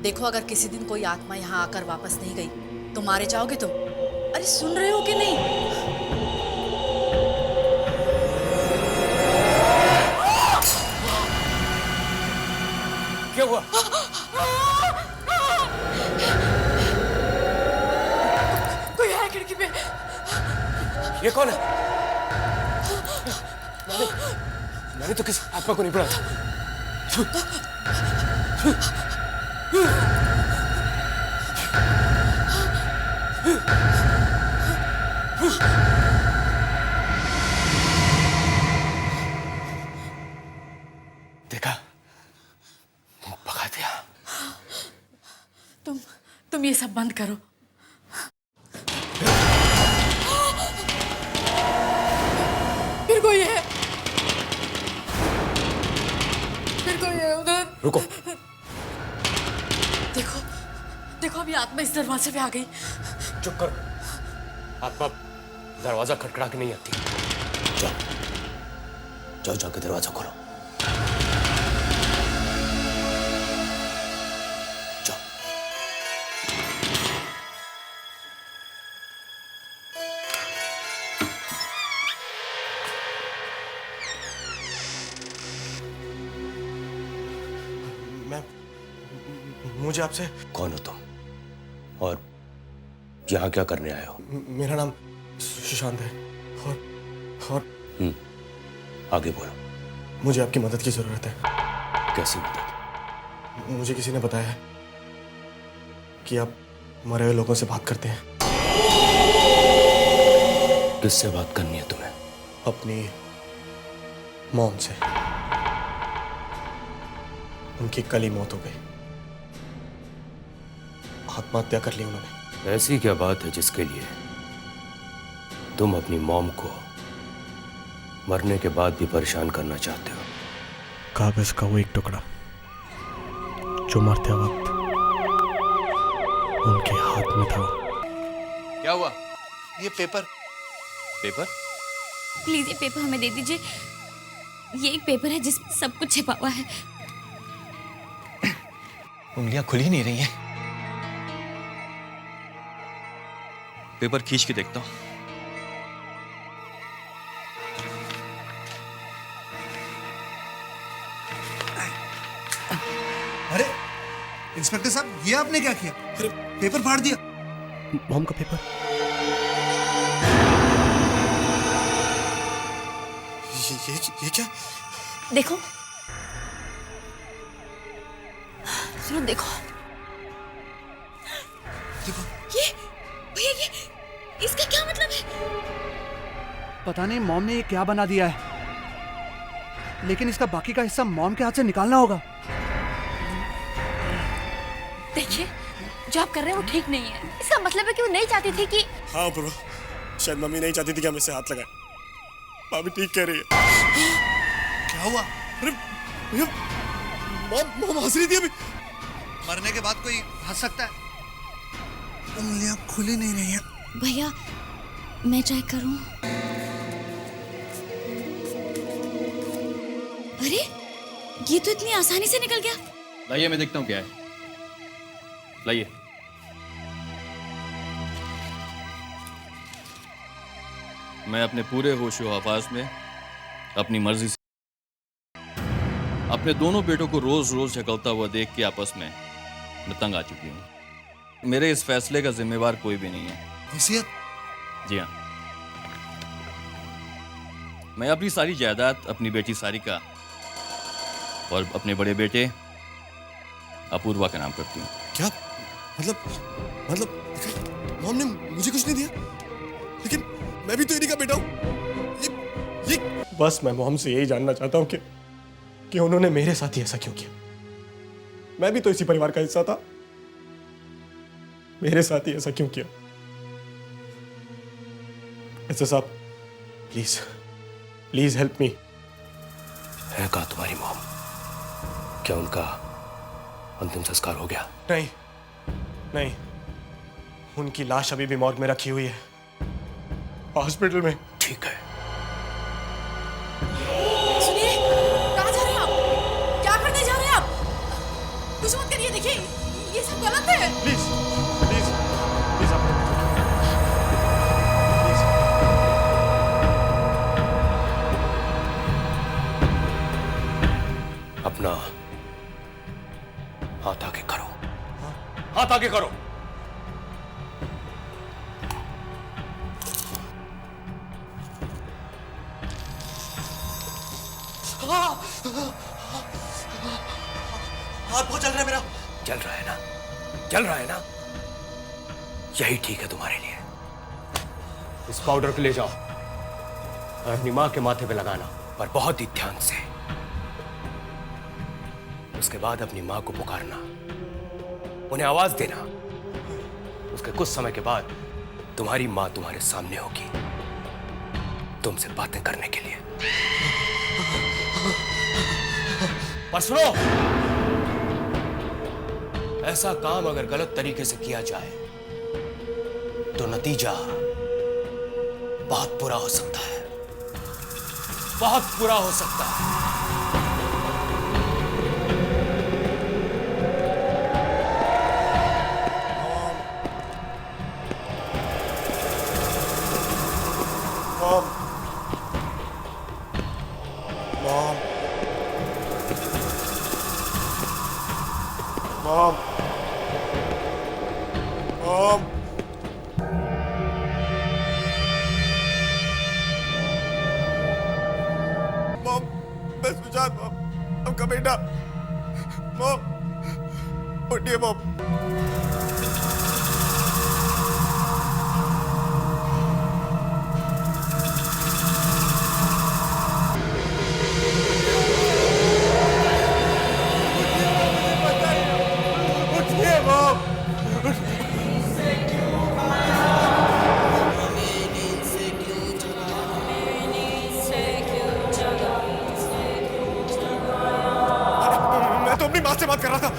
देखो, अगर किसी दिन कोई आत्मा यहाँ आकर वापस नहीं गई तो मारे जाओगे तुम। अरे सुन रहे हो कि नहीं? क्या हुआ? कोई है खिड़की पे। ये कौन है? मैंने तो किसी आत्मा को नहीं पढ़ा था। देखा, भगा दिया। तुम ये सब बंद करो। फिर कोई है, उधर। रुको। देखो देखो, अभी आत्मा इस दरवाजे पे आ गई। चुप करो। आत्मा दरवाजा खटखटा के नहीं आती। जाओ जाओ, जाके दरवाजा खोलो। जाओ। मुझे आपसे। कौन हो तुम और यहाँ क्या करने आए हो? मेरा नाम सुशांत है और आगे बोलो। मुझे आपकी मदद की जरूरत है। कैसी मदद? मुझे किसी ने बताया है कि आप मरे हुए लोगों से बात करते हैं। किससे बात करनी है तुम्हें? अपनी मॉम से। उनकी कल ही मौत हो गई। आत्महत्या कर ली उन्होंने। ऐसी क्या बात है जिसके लिए तुम अपनी मॉम को मरने के बाद भी परेशान करना चाहते हो? कागज का वो एक टुकड़ा जो मरते वक्त उनके हाथ में था। क्या हुआ? ये पेपर। प्लीज ये पेपर हमें दे दीजिए। ये एक पेपर है जिसमें सब कुछ छिपा हुआ है। उंगलियां खुल ही नहीं रही हैं। पेपर खींच के देखता हूं। अरे इंस्पेक्टर साहब, ये आपने क्या किया? अरे पेपर फाड़ दिया। मॉम का पेपर। ये क्या? देखो, सुनो, देखो ये भैया, ये इसका क्या मतलब है? पता नहीं मॉम ने ये क्या बना दिया है, लेकिन इसका बाकी का हिस्सा मॉम के हाथ से निकालना होगा। देखिए, जो आप कर रहे हैं वो ठीक नहीं है। इसका मतलब है कि वो नहीं चाहती थी कि। हाँ ब्रो, शायद मम्मी नहीं चाहती थी कि हम इससे हाथ लगाएं। भाभी ठीक कह रही है। क्या हुआ? अरे भैया, मॉम हंस रही थी अभी। मरने के बाद कोई हंस सकता है? उंगलियां खुल ही नहीं रही हैं। भैया, मैं चेक करूं? अरे ये तो इतनी आसानी से निकल गया। लाइए, मैं देखता हूं क्या है। लाइए। मैं अपने पूरे होशो हवास में अपनी मर्जी से अपने दोनों बेटों को रोज रोज झगड़ता हुआ देख के आपस में मैं तंग आ चुकी हूं। मेरे इस फैसले का जिम्मेवार कोई भी नहीं है। वसीयत? जी हाँ, मैं अपनी सारी जायदाद अपनी बेटी सारिका और अपने बड़े बेटे अपूर्वा का नाम करती हूँ। क्या मतलब मॉम ने मुझे कुछ नहीं दिया, लेकिन मैं भी तो इन्हीं का बेटा हूँ। ये बस मैं मॉम से यही जानना चाहता हूँ कि उन्होंने मेरे साथ ही ऐसा क्यों किया। मैं भी तो इसी परिवार का हिस्सा था। मेरे साथ ही ऐसा क्यों किया? ऐसा साहब, प्लीज प्लीज हेल्प मी। है कहाँ तुम्हारी मॉम? क्या उनका अंतिम संस्कार हो गया? नहीं नहीं, उनकी लाश अभी भी मॉर्ग में रखी हुई है, हॉस्पिटल में। ठीक है। सुनिए, कहाँ जा रहे हैं आप? क्या करने जा रहे हैं आप? कुछ मत करिए। देखिए, ये गलत है। प्लीज प्लीज प्लीज आप प्लीज। अपना हाथ आगे करो, हाथ आगे करो। हाथ बहुत चल रहा है मेरा। चल रहा है ना, चल रहा है ना, यही ठीक है तुम्हारे लिए। इस पाउडर को ले जाओ और अपनी मां के माथे पे लगाना, पर बहुत ही ध्यान से। उसके बाद अपनी मां को पुकारना, उन्हें आवाज देना। उसके कुछ समय के बाद तुम्हारी मां तुम्हारे सामने होगी, तुमसे बातें करने के लिए। पर सुनो, ऐसा काम अगर गलत तरीके से किया जाए तो नतीजा बहुत बुरा हो सकता है, बहुत बुरा हो सकता है। मॉम, मॉम, मॉम, मैं सुजात, मॉम, आपका बेटा। मॉम, उठिए मॉम। उठिए मॉम। मैं तो अपनी माँ से बात कर रहा था।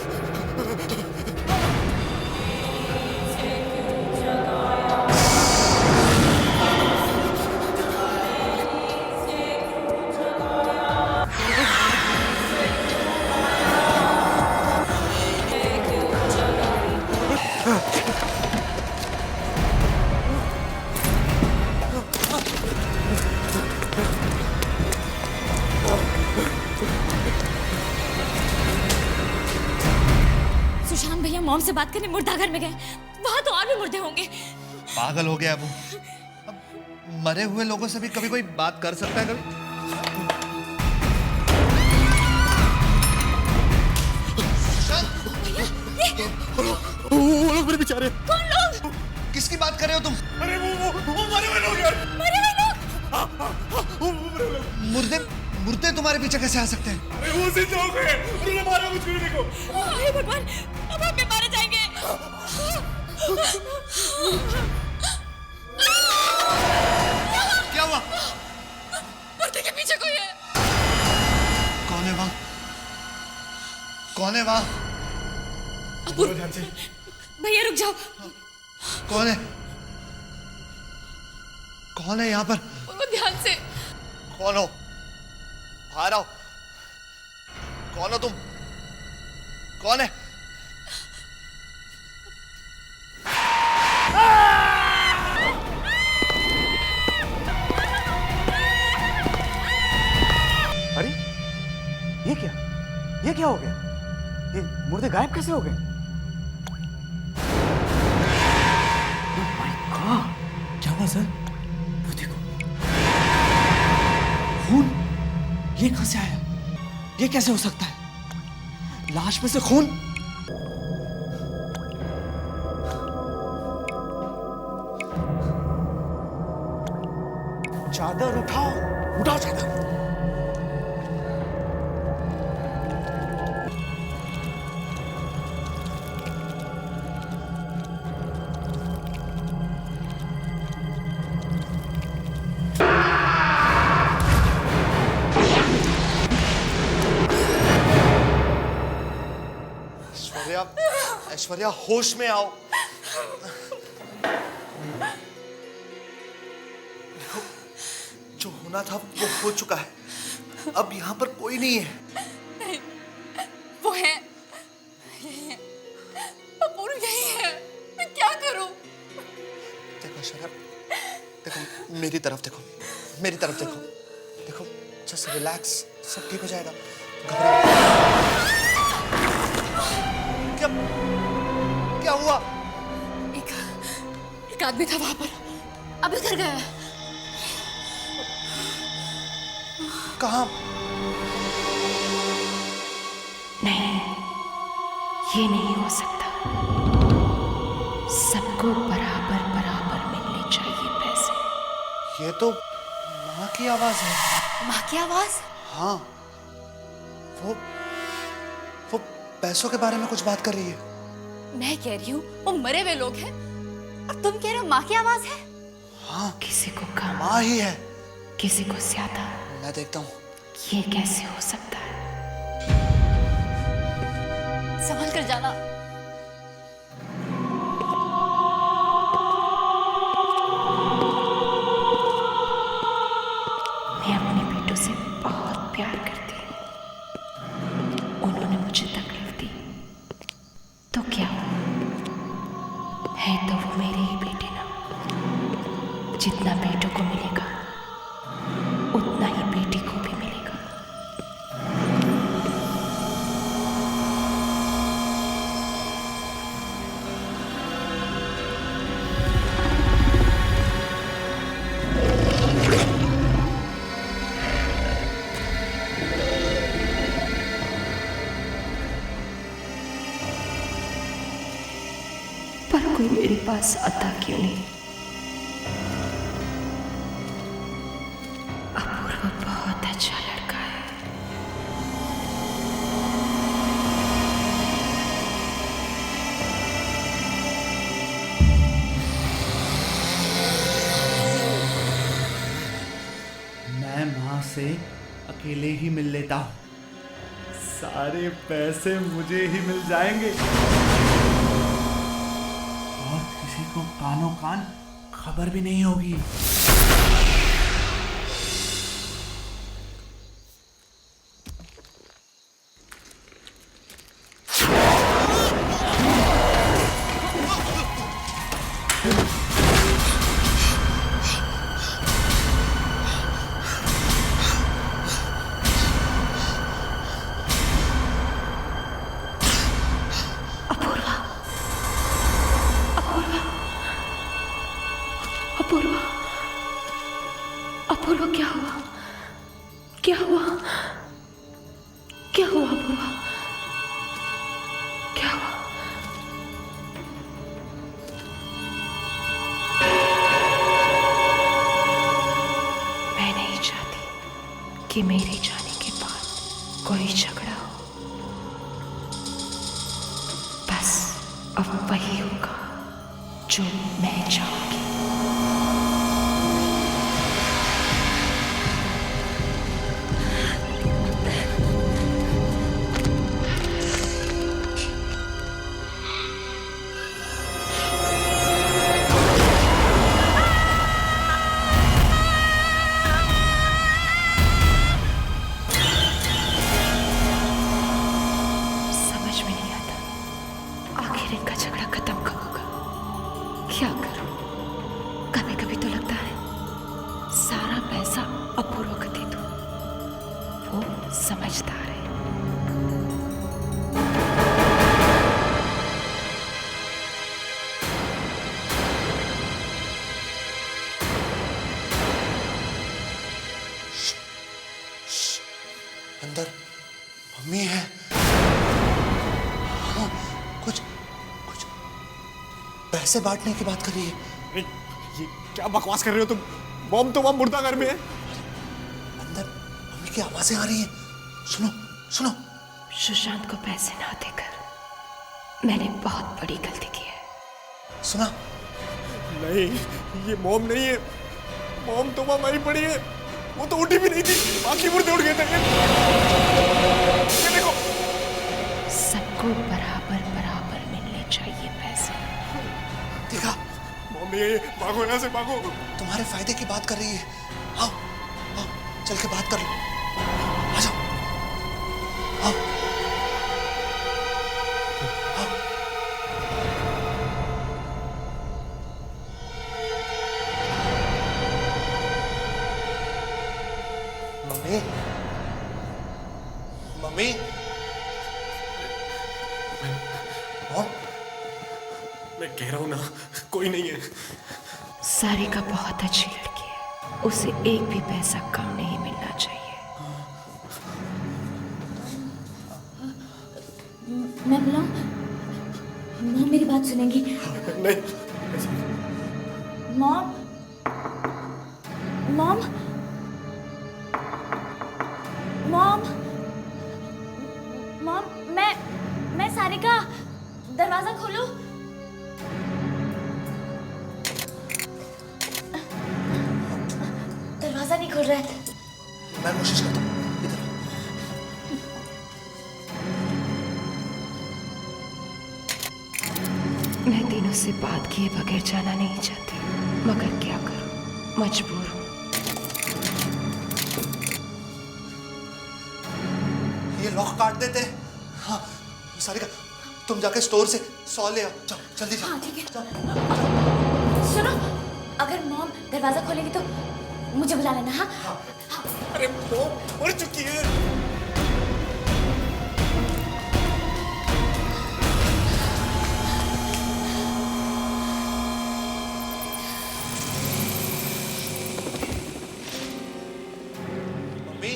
सुशांत भैया मॉम से बात करने मुर्दाघर में गए, वहां तो और भी मुर्दे होंगे। पागल हो गया वो। अब मरे हुए लोगों से भी कभी कोई बात कर सकता है कभी? वो लोग मेरे बेचारे। कौन लोग? किसकी बात कर रहे हो तुम? अरे वो मरे हुए लोग यार। मरे हुए लोग? मुर्दे मुर्दे तुम्हारे पीछे कैसे आ सकते हैं? अरे वो जिंदा हो गए, उन्होंने मारा मुझको देखो। हे भगवान, अब हम भी मारे जाएंगे। क्या हुआ? मुर्दे के पीछे कोई है। कौन है वहां? कौन है वहां? बोलो ध्यान से। भैया रुक जाओ। कौन है? कौन है यहाँ पर? बोलो ध्यान से। कौन हो? बाहर आओ। कौन हो तुम? कौन है? अरे ये क्या हो गया? ये मुर्दे गायब कैसे हो गए? क्या हुआ सर? वो देखो, खून। ये कहां से आया? ये कैसे हो सकता है? लाश में से खून? चादर उठाओ, उठाओ चादर। ऐश्वर्या, ऐश्वर्या होश में आओ। देखो, जो होना था वो हो चुका है। अब यहाँ पर कोई नहीं है। वो है, यही है। देखो, मेरी तरफ देखो, मेरी तरफ देखो, देखो, जस्ट रिलैक्स, सब ठीक हो जाएगा। घबराओ। क्या क्या हुआ? एक आदमी था वहां पर, अब इधर गया है। कहाँ? नहीं, ये नहीं हो सकता। सबको बराबर बराबर मिलने चाहिए पैसे। ये तो माँ की आवाज है। माँ की आवाज? हाँ, वो पैसों के बारे में कुछ बात कर रही है। मैं कह रही हूँ वो मरे हुए लोग हैं और तुम कह रहे हो माँ की आवाज है। हाँ, किसी को कम, माँ ही है। किसी को ज्यादा। मैं देखता हूँ। ये कैसे हो सकता है? संभल कर जाना। मैं अपने बेटों से बहुत प्यार करती हूँ। उन्होंने मुझे तकलीफ दी तो क्या हुआ? है तो वो मेरे ही बेटे ना। जितना बेटों को मिलेगा उतना ही बेटी को भी मिलेगा। पर कोई मेरे पास आता क्यों नहीं? अपूर्व बहुत अच्छा लड़का है। मैं माँ से अकेले ही मिल लेता हूँ। सारे पैसे मुझे ही मिल जाएंगे और किसी को कानों कान खबर भी नहीं होगी। अपूर्व, अपूर्व क्या हुआ? क्या हुआ? क्या हुआ अपूर्व? क्या हुआ? मैं नहीं चाहती कि मेरे जाने के बाद कोई झगड़ा हो। बस अब वही होगा जो मैं चाहूंगी। समझ में नहीं आता आखिर इनका झगड़ा खत्म कब होगा। क्या करूं? कभी कभी तो लगता है सारा पैसा अपूर्व को दे दूं। वो समझदार है। अंदर मम्मी है। हाँ, कुछ कुछ पैसे बांटने की बात कर रही है। अरे, ये क्या बकवास कर रहे हो तुम? मॉम तो वहां मुर्दा घर में है। अंदर मम्मी की आवाजें आ रही हैं। सुनो सुनो। सुशांत को पैसे ना देकर मैंने बहुत बड़ी गलती की है। सुना? नहीं, ये मॉम नहीं है। मॉम तो वहां मरी पड़ी है। वो तो उठी भी नहीं थी, बाकी मुर्दे उठ गए थे। ये देखो। सबको बराबर बराबर मिलने चाहिए पैसे। देखा? मॉम नहीं है ये। भागो यहाँ से, भागो। तुम्हारे फायदे की बात कर रही है। आओ आओ, चल के बात कर लो। आ जाओ। आओ आओ। मम्मी, मम्मी, मैं कह रहा हूं ना, कोई नहीं है। सारिका बहुत अच्छी लड़की है, उसे एक भी पैसा कम नहीं मिलना चाहिए। मैं बुलाऊं? मॉम मेरी बात सुनेंगी? नहीं। मॉम, मॉम, मॉम, मॉम, मैं सारिका, दरवाजा खोलो। दरवाजा नहीं खुल रहा है। मैं कोशिश करता हूँ, इधर। मैं दिनों से बात किए बगैर जाना नहीं चाहती, मगर क्या करूं, मजबूर हूं। ये लॉक काट देते हैं। हाँ, सारिका, तुम जाके स्टोर से 100 ले आओ। जाओ, जल्दी जाओ। हाँ, ठीक है। जाओ। सुनो, अगर मॉम दरवाजा खोलेगी तो मुझे बुला लेना। हाँ, हाँ। अरे वो मर चुकी है। मम्मी,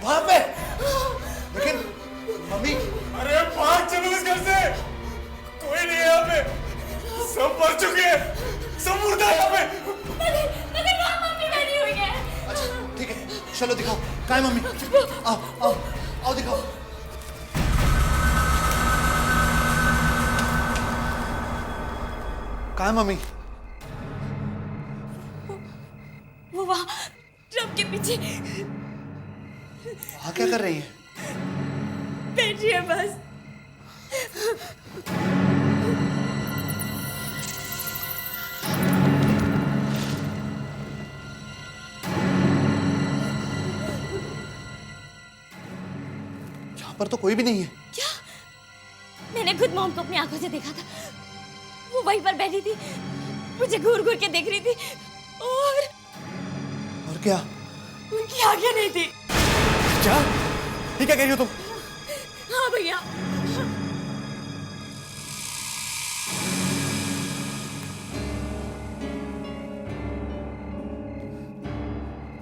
वहां पे। लेकिन मम्मी, अरे भाग चलो इस घर से। कोई नहीं है यहाँ पे, सब मर चुके हैं, सब मुर्दा है यहाँ पे। अच्छा ठीक है, चलो दिखाओ कहाँ है मम्मी। आओ आओ आओ दिखाओ। कहाँ है मम्मी? वो वहाँ ट्रक के पीछे वहाँ क्या कर रही है? बैठी है बस। यहाँ पर तो कोई भी नहीं है। क्या? मैंने खुद मॉम को अपनी आंखों से देखा था, वो वहीं पर बैठी थी, मुझे घूर घूर के देख रही थी और क्या? उनकी आंखें नहीं थी। क्या? ये क्या कह रही हो तुम? हाँ भैया।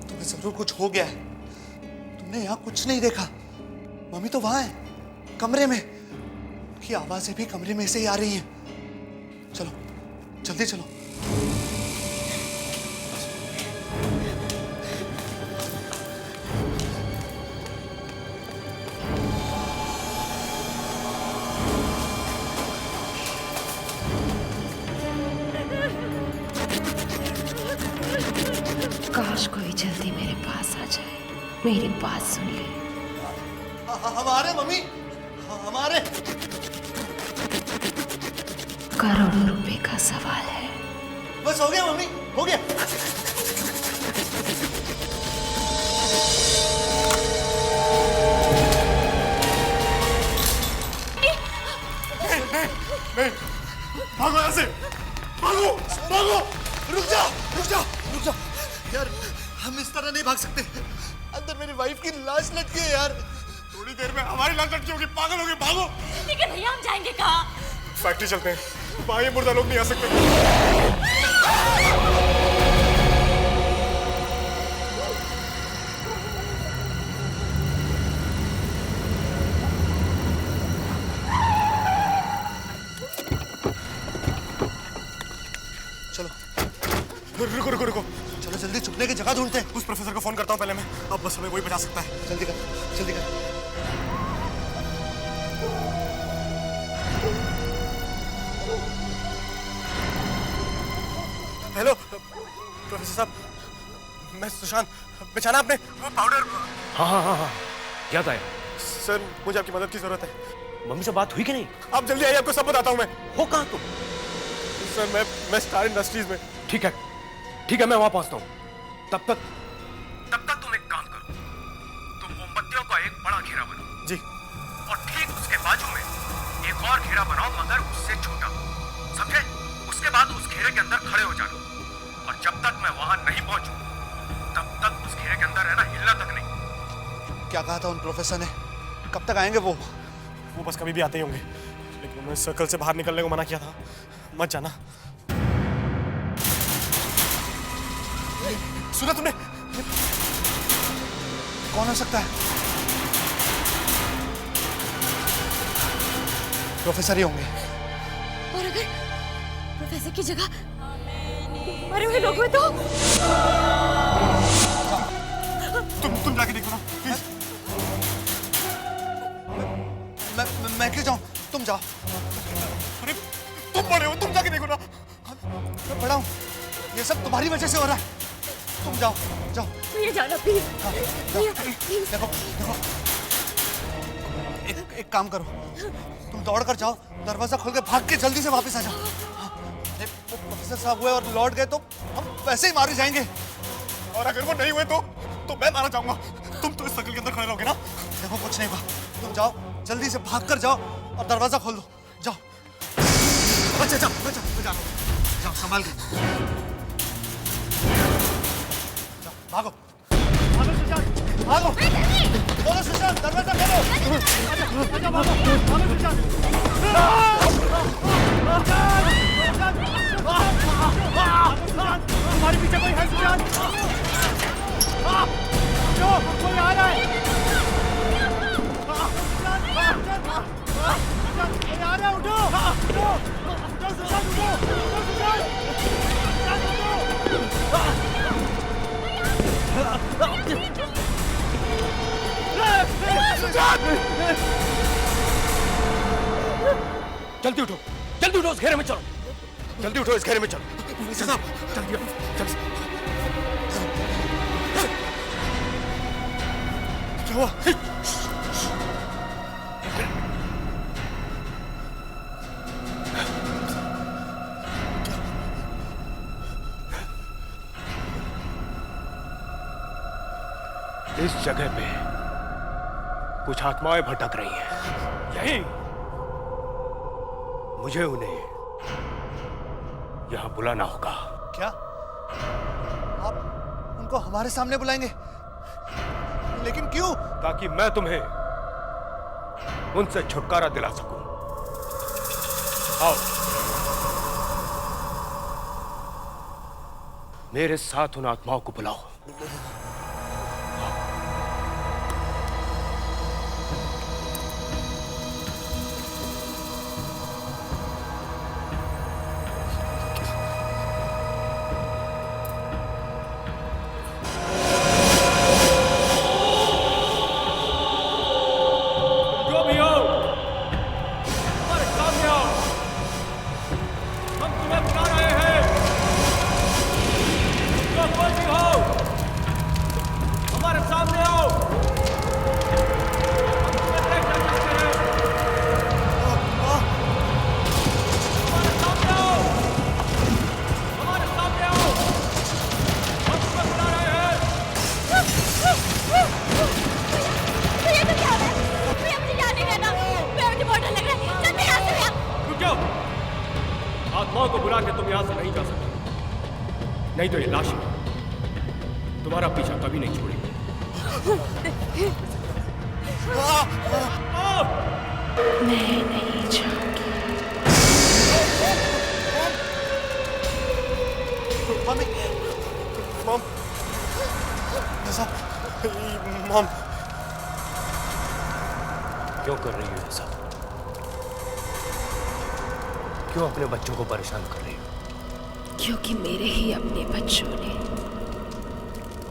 तुम्हें जरूर कुछ हो गया है, तुमने यहाँ कुछ नहीं देखा। मम्मी तो वहां है, कमरे में। उनकी आवाजें भी कमरे में से ही आ रही हैं। चलो जल्दी चलो। काश कोई जल्दी मेरे पास आ जाए, मेरी बात सुन ले। हमारे मम्मी, हमारे। करोड़ों रुपए का सवाल है। बस हो गया मम्मी, हो गया। नहीं, भागो यहाँ से, भागो, भागो। रुक जा, रुक जा, रुक जा। यार हम इस तरह नहीं भाग सकते, अंदर मेरी वाइफ की लाश लटकी है यार। थोड़ी देर में हमारी लाश लटकी होगी, पागल होगी, भागो। लेकिन भैया हम जाएंगे कहाँ? फैक्ट्री चलते हैं, वहाँ ये मुर्दा लोग नहीं आ सकते। चलो रुको रुको रुको, चलो जल्दी छुपने की जगह ढूंढते हैं। उस प्रोफेसर को फोन करता हूँ पहले मैं, अब बस हमें वही बचा सकता है। जल्दी कर, जल्दी कर। हेलो प्रोफेसर साहब, मैं सुशांत। बेचाना आपने वो पाउडर? हाँ हाँ हाँ हाँ, याद आया। सर मुझे आपकी मदद की जरूरत है। मम्मी से बात हुई कि नहीं? आप जल्दी आइए, आपको सब बताता हूँ मैं। हो कहाँ तुम? सर मैं स्टार इंडस्ट्रीज में। ठीक है मैं वहां पहुंचता हूँ। तब तक तुम एक काम करो, तुम मोमबत्तियों का एक बड़ा घेरा बनाओ जी, और ठीक उसके बाजू में एक और घेरा बनाओ, मगर उससे छोटा, समझे? उसके बाद उस घेरे के अंदर खड़े हो जाना, और जब तक मैं वहां नहीं पहुंचूं तब तक उस घेरे के अंदर रहना, हिलना तक नहीं। क्या कहा था उन प्रोफेसर ने? कब तक आएंगे वो? वो बस कभी भी आते ही होंगे, लेकिन उन्होंने सर्कल से बाहर निकलने को मना किया था। मत जाना। सुना तुमने? कौन हो सकता है? प्रोफेसर ही होंगे। और अगर प्रोफेसर की जगह मरे हुए लोग हुए तो? तुम जाके देखो ना प्लीज। मैं क्यों जाऊं? तुम जाओ। अरे तुम बड़े हो, तुम जाके देखो ना। मैं बड़ा हूं, ये सब तुम्हारी वजह से हो रहा है। तुम जाओ जाओ। भैया जाना प्लीज। भैया प्लीज। देखो देखो, एक काम करो, तुम दौड़ कर जाओ, दरवाजा खोल के भाग के जल्दी से वापस आ जाओ। वो प्रोफेसर साहब हुए और लौट गए तो हम वैसे ही मारे जाएंगे। और अगर वो नहीं हुए तो मैं मारा जाऊंगा। तुम तो इस सर्कल के अंदर खड़े रहोगे ना? देखो कुछ नहीं हुआ, तुम जाओ, जल्दी से भाग कर जाओ और दरवाजा खोल दो। जाओ। अच्छा जाओ, जाओ संभाल के जाओ, भागो भागो सुशांत, भागो। बोलो सुशांत, दरवाजा खोलो। भागो सुशांत। तुम्हारे पीछे कोई है सुशांत? जो कोई आ रहा है। कोई आ रहा है, उठो उठो सुशांत, उठो सुशांत। जल्दी उठो, उस घेरे में चलो, जल्दी उठो, इस घेरे में चलो। साहब जल्दी जल्दी। क्या हुआ? इस जगह पे कुछ आत्माएं भटक रही हैं। यही मुझे उन्हें यहां बुलाना होगा। क्या आप उनको हमारे सामने बुलाएंगे? लेकिन क्यों? ताकि मैं तुम्हें उनसे छुटकारा दिला सकूं। आओ मेरे साथ उन आत्माओं को बुलाओ। आत्माओं को बुला के तुम यहां से नहीं जा सकते, नहीं तो ये लाशें तुम्हारा पीछा कभी नहीं छोड़ेगी। मैं नहीं जाऊंगी। मॉम, क्यों कर रही हो ये सब? क्यों अपने बच्चों को परेशान कर रही हो? क्योंकि मेरे ही अपने बच्चों ने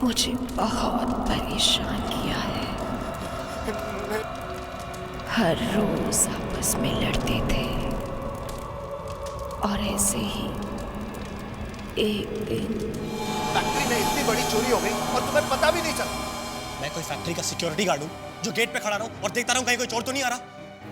मुझे बहुत परेशान किया है। हर रोज आपस में लड़ते थे और ऐसे ही एक दिन फैक्ट्री में इतनी बड़ी चोरी हो गई और तुम्हें पता भी नहीं चला। मैं कोई फैक्ट्री का सिक्योरिटी गार्ड हूँ जो गेट पे खड़ा रहूं और देखता रहूं कहीं कोई चोर तो नहीं आ रहा।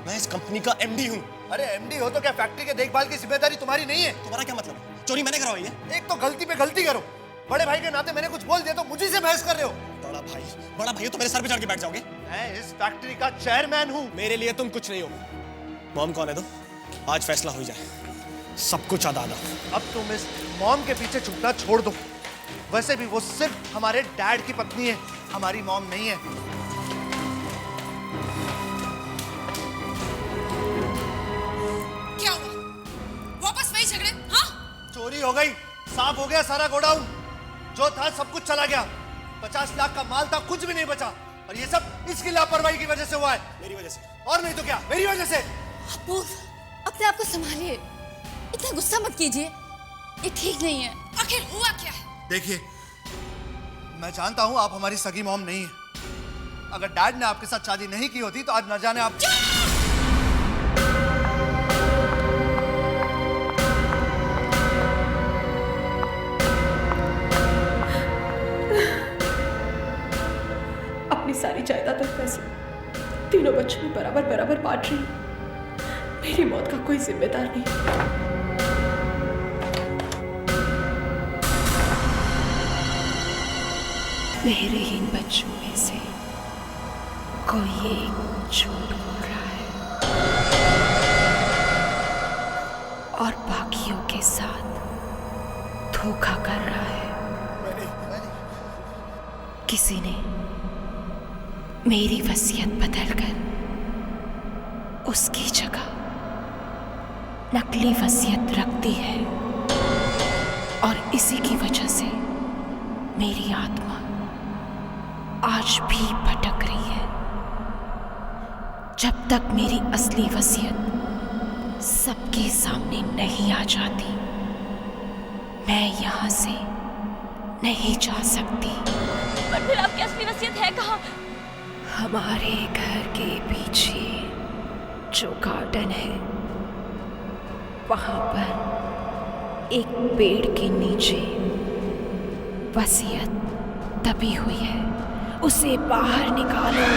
मैं इस कंपनी का एमडी हूँ। अरे एमडी हो तो क्या फैक्ट्री के देखभाल की जिम्मेदारी तुम्हारी नहीं है? तुम्हारा क्या मतलब है? चोरी मैंने करवाई है? एक तो गलती पे गलती करो, बड़े भाई के नाते मैंने कुछ बोल दिया तो मुझे से बहस कर रहे हो। बड़ा भाई हो तो मेरे सर पे चढ़ के बैठ जाओगे? मैं इस फैक्ट्री का चेयरमैन हूँ। मेरे लिए तुम कुछ नहीं हो। मॉम कौन है तो आज फैसला हो जाए, सब कुछ अदा अदा। अब तुम इस मॉम के पीछे छुपना छोड़ दो। वैसे भी वो सिर्फ हमारे डैड की पत्नी है, हमारी मॉम नहीं है। क्या हुआ? वापस वही झगड़े? हाँ? चोरी हो गई, साफ हो गया सारा गोडाउन, जो था सब कुछ चला गया। 50 लाख का माल था, कुछ भी नहीं बचा। और ये सब इसकी लापरवाही की वजह से हुआ है। मेरी वजह से? और नहीं तो क्या, मेरी वजह से। अपूर्व, अपने आप को संभालिए, इतना गुस्सा मत कीजिए, ये ठीक नहीं है। आखिर हुआ क्या है? देखिए, मैं जानता हूं आप हमारी सगी मॉम नहीं है। अगर डैड ने आपके साथ शादी नहीं की होती तो आज न जाने आप। अपनी सारी जायदाद और पैसे तीनों बच्चों में बराबर बराबर बांट रही हूँ। मेरी मौत का कोई जिम्मेदार नहीं। मेरे इन बच्चों में से कोई एक झूठ बोल रहा है और बाकियों के साथ धोखा कर रहा है। किसी ने मेरी वसीयत बदलकर उसकी जगह नकली वसीयत रख दी है और इसी की वजह से मेरी आत्मा आज भी भटक रही है। जब तक मेरी असली वसीयत सबके सामने नहीं आ जाती, मैं यहाँ से नहीं जा सकती। पर फिर आपकी असली वसीयत है कहाँ? हमारे घर के पीछे जो गार्डन है, वहां पर एक पेड़ के नीचे वसीयत दबी हुई है, उसे बाहर निकालो।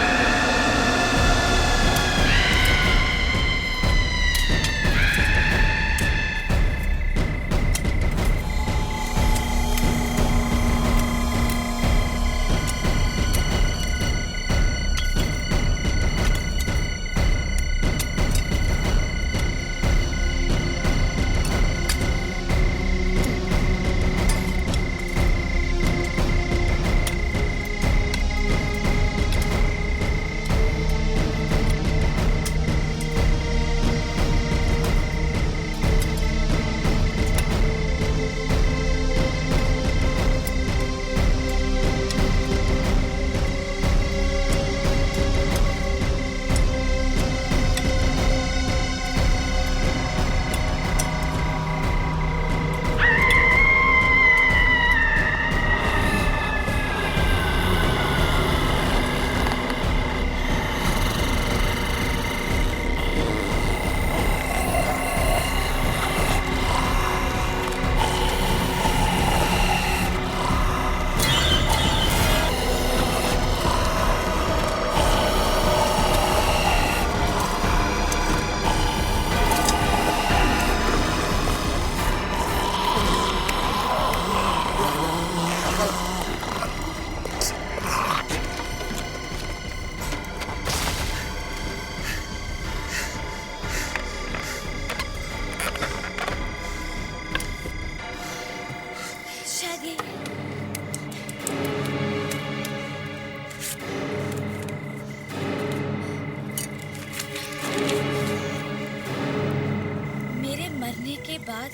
बाद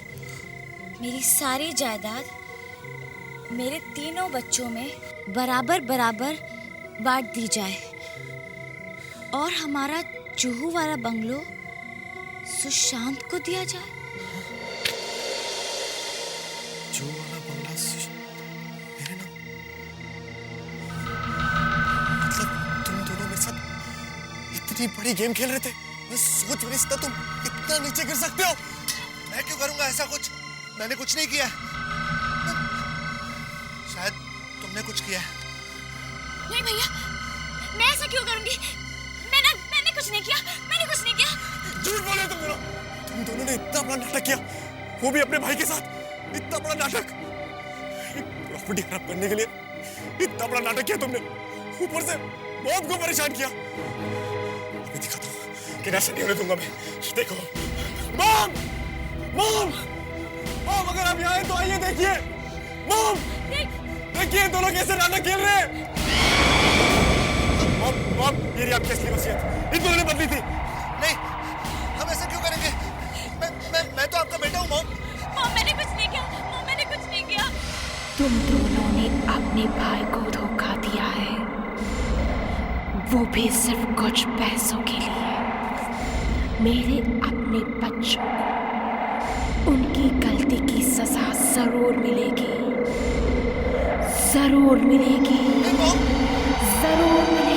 मेरी सारी जायदाद मेरे तीनों बच्चों में बराबर बराबर बांट दी जाए और हमारा जुहू वाला बंगलो सुशांत को दिया जाए। जो वाला बंगला मेरे नाम, मतलब तुम दोनों मेरे साथ इतनी बड़ी गेम खेल रहे थे, मैं सोच भी नहीं सकता तुम इतना नीचे गिर सकते हो। मैं क्यों करूंगा ऐसा कुछ? मैंने कुछ नहीं किया। शायद तुमने कुछ किया है। नहीं भैया, मैं ऐसा क्यों करूंगी? मैंने कुछ नहीं किया, मैंने कुछ नहीं किया। झूठ बोले तुम दोनों ने इतना बड़ा नाटक किया, वो भी अपने भाई के साथ। इतना बड़ा नाटक, प्रॉपर्टी खराब करने के लिए इतना बड़ा नाटक किया तुमने, ऊपर से मॉम को परेशान किया। अभी दिखाता हूँ कि ऐसा नहीं होने दूंगा मैं। देखो मॉम, मॉम, मॉम, अगर आप यहाँ हैं तो आइए देखिए। मॉम, देखिए दोनों कैसे नाटक खेल रहे हैं। मॉम, मॉम, मेरी आपकी असली वसीयत इन दोनों ने बदली थी। नहीं, हम ऐसा क्यों करेंगे? मैं तो आपका बेटा हूँ मॉम। मॉम, मैंने कुछ नहीं किया। मॉम, मैंने कुछ नहीं किया। तुम दोनों ने अपने भाई को धोखा दिया है, वो भी सिर्फ कुछ पैसों के लिए। मेरे अपने बच्चों को उनकी गलती की सजा जरूर मिलेगी, जरूर मिलेगी, जरूर मिलेगी।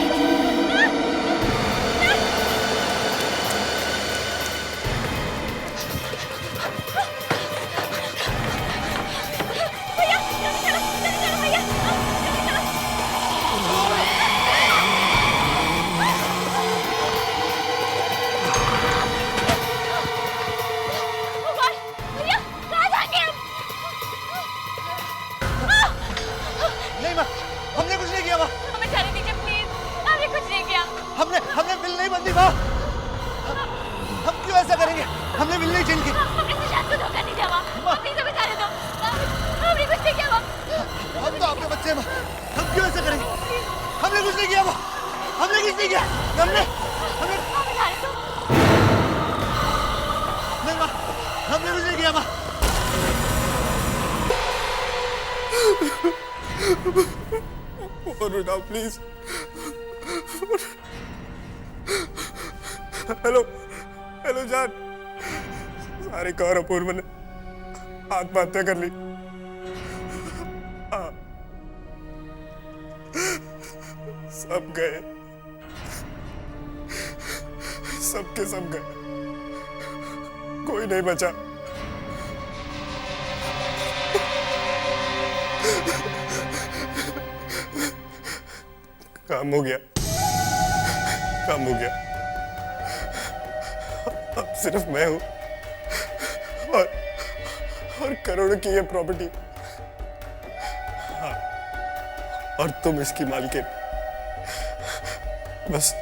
नहीं माँ, हमने कुछ नहीं किया माँ। हमें जाने दीजिए प्लीज, हमने कुछ नहीं किया। हमने बिल नहीं बंदी माँ। हम क्यों ऐसा करेंगे? हमने बिल नहीं चेंज की। हमने सुशांत को धोखा नहीं दिया माँ। प्लीज हमें जाने दो। हमने कुछ नहीं किया माँ। हम तो आपके बच्चे हैं माँ, हम क्यों ऐसा करेंगे? हमने कुछ नहीं किया माँ, हमने कुछ नहीं किया। हमने हमें जाने दो। नहीं माँ, हमने कुछ नहीं किया माँ। फोन उठाओ प्लीज। हेलो, हेलो जान। सारे कौर अपूर्व ने आत्महत्या कर ली। हाँ, सब गए, सबके सब गए, कोई नहीं बचा। काम हो गया, काम हो गया। अब सिर्फ मैं हूं और करोड़ों की ये प्रॉपर्टी। हाँ, और तुम इसकी मालकिन। बस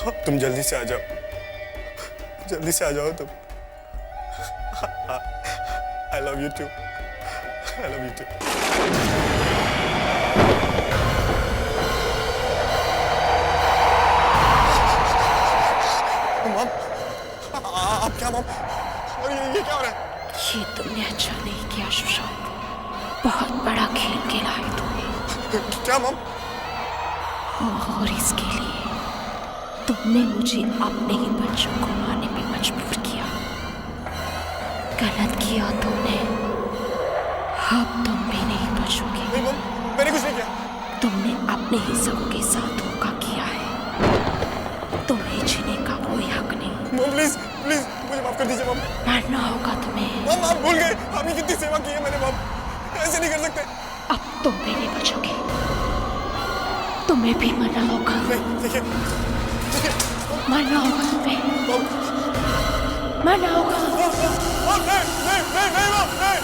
अब तुम जल्दी से आ जाओ, जल्दी से आ जाओ तुम। I love you too, I love you too. आप क्या मॉम? और ये क्या हो रहा है? ये तुमने अच्छा नहीं किया सुशांत, बहुत बड़ा खेल खेला है तुमने। क्या मॉम? और इसके लिए तुमने मुझे अपने ही बच्चों को मारने पे मजबूर किया। गलत किया तुमने, अब तुम भी नहीं बचोगे। नहीं मॉम, मैंने कुछ नहीं किया। तुमने अपने ही सबों के साथ धोखा किया है, तुम्हें जीने का कोई हक नहीं। मॉम प्लीज, प्लीज मुझे माफ कर दीजिए मॉम। मरना होगा तुम्हें। मॉम आप भूल गए, आपने कितनी सेवा की है मैंने मॉम, ऐसे नहीं कर सकते। अब तुम भी नहीं बचोगे, तुम्हें भी मरना होगा। नहीं, देखिए, मरना होगा तुम्हें, मरना होगा। नहीं मॉम, नहीं।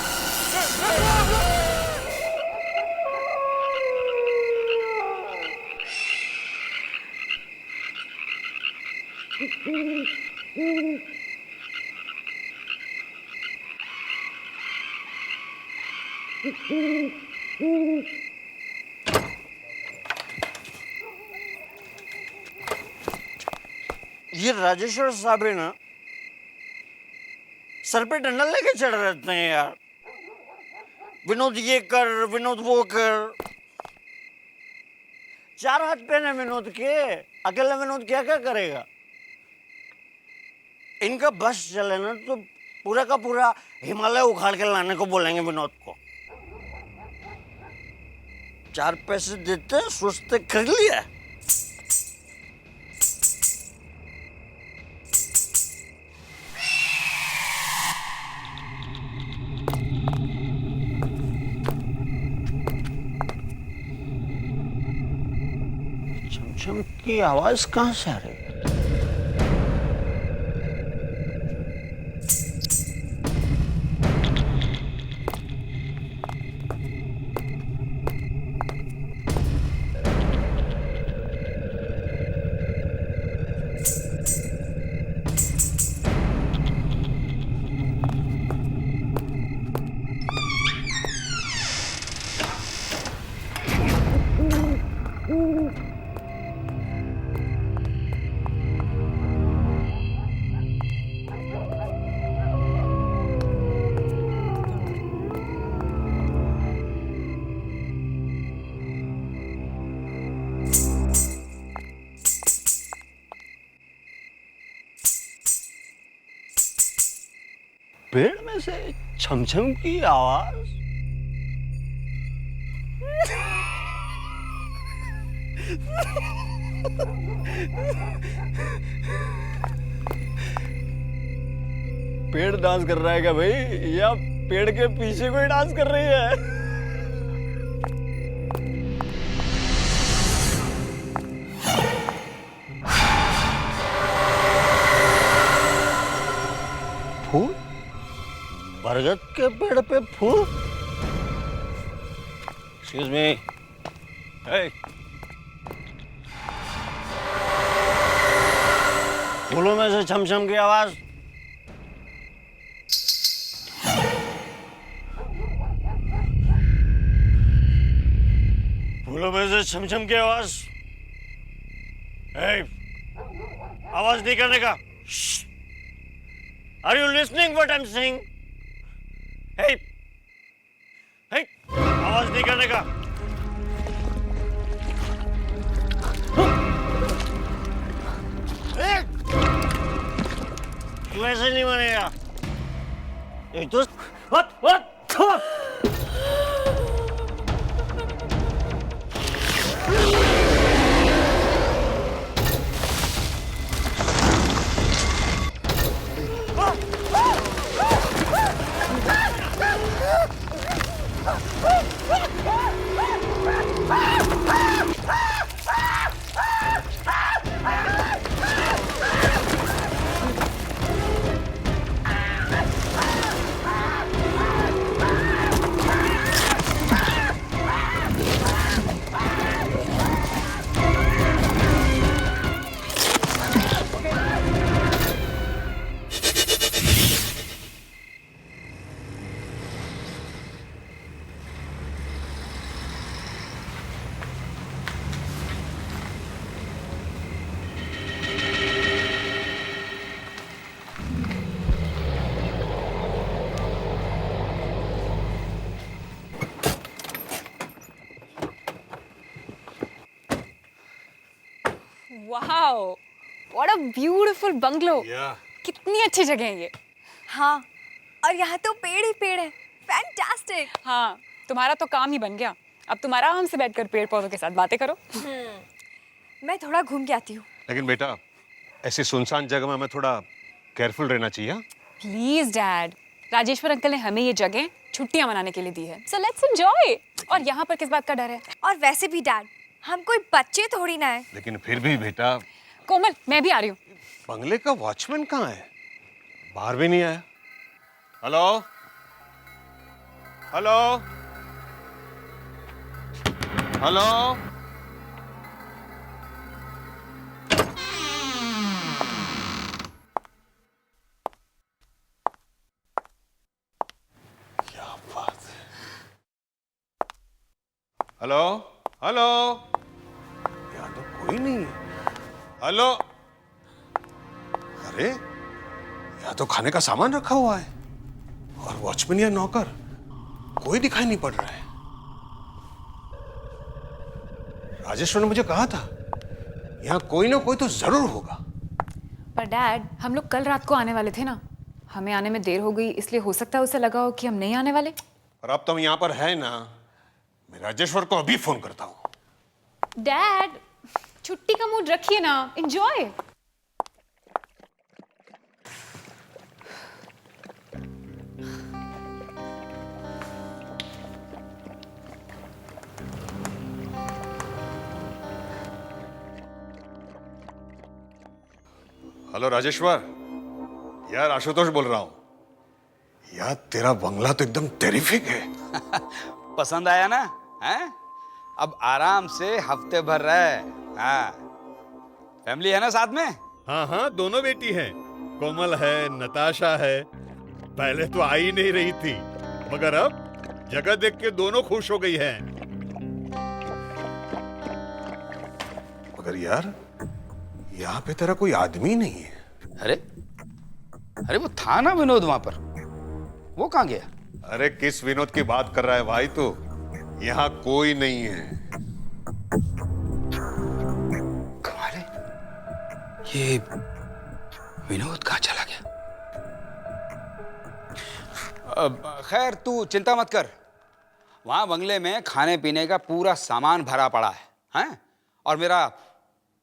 ये राजेश्वर साहब है ना, सर पे डंडा लेके चढ़ रहते हैं यार। विनोद ये कर, विनोद वो कर। 4 हाथ पे ना विनोद के, अकेला विनोद क्या क्या करेगा? इनका बस चले ना तो पूरा का पूरा हिमालय उखाड़ के लाने को बोलेंगे विनोद को। 4 पैसे देते सोचते कर लिया। छमछम की आवाज कहां से आ रही है? पेड़ में से छमछम की आवाज। पेड़ डांस कर रहा है क्या भाई, या पेड़ के पीछे कोई डांस कर रही है? फूल? बरगद के पेड़ पे फूल? Excuse me. हे, फूलों में से छमछम की आवाज। फूलों में से छमछम की आवाज। हे, आवाज नहीं करने का। Are you listening what I'm saying? Hey, hey, आवाज नहीं करने का। वैसे नहीं मानेगा। एक तो what? Wow, what a beautiful bungalow. कितनी अच्छी जगह है ये। हाँ, और यहाँ तो पेड़ ही पेड़ है। फैंटास्टिक। हाँ, तुम्हारा तो काम ही बन गया। अब तुम आराम से बैठकर पेड़ पौधों के साथ बातें करो। मैं थोड़ा घूम के आती हूँ। लेकिन बेटा, ऐसी सुनसान जगह में हमें थोड़ा केयरफुल रहना चाहिए। प्लीज डैड, राजेश्वर अंकल ने हमें ये जगह छुट्टियां मनाने के लिए दी है, सो लेट्स एंजॉय। और यहाँ पर किस बात का डर है? और वैसे भी डैड, हम कोई बच्चे थोड़ी ना है। लेकिन फिर भी बेटा। कोमल, मैं भी आ रही हूँ। बंगले का वॉचमैन कहाँ है? बाहर भी नहीं आया। Hello hello hello. क्या बात है। Hello hello. यहाँ तो कोई नहीं है। हेलो। अरे, यहाँ तो खाने का सामान रखा हुआ है और वॉचमैन या नौकर कोई दिखाई नहीं पड़ रहा है। राजेश्वर ने मुझे कहा था यहाँ कोई ना कोई तो जरूर होगा। पर डैड, हम लोग कल रात को आने वाले थे ना, हमें आने में देर हो गई, इसलिए हो सकता है उसे लगा हो कि हम नहीं आने वाले। और अब तुम यहाँ पर है ना, मैं राजेश्वर को अभी फोन करता हूँ। डैड, छुट्टी का मूड रखिए ना, एंजॉय। हेलो राजेश्वर, यार आशुतोष बोल रहा हूँ। यार तेरा बंगला तो एकदम टेरिफिक है। पसंद आया ना? हैं? अब आराम से हफ्ते भर रहे। हाँ, फैमिली है ना साथ में? हाँ हाँ, दोनों बेटी हैं। कोमल है, नताशा है। पहले तो आ ही नहीं रही थी, मगर अब जगह देख के दोनों खुश हो गई हैं। मगर यार यहाँ पे तेरा कोई आदमी नहीं है। अरे वो था ना विनोद वहां पर, वो कहाँ गया? अरे किस विनोद की बात कर रहा है भाई तू? यहाँ कोई नहीं है। कमाल है, ये विनोद कहाँ चला गया? खैर तू चिंता मत कर, वहां बंगले में खाने पीने का पूरा सामान भरा पड़ा है, हैं? और मेरा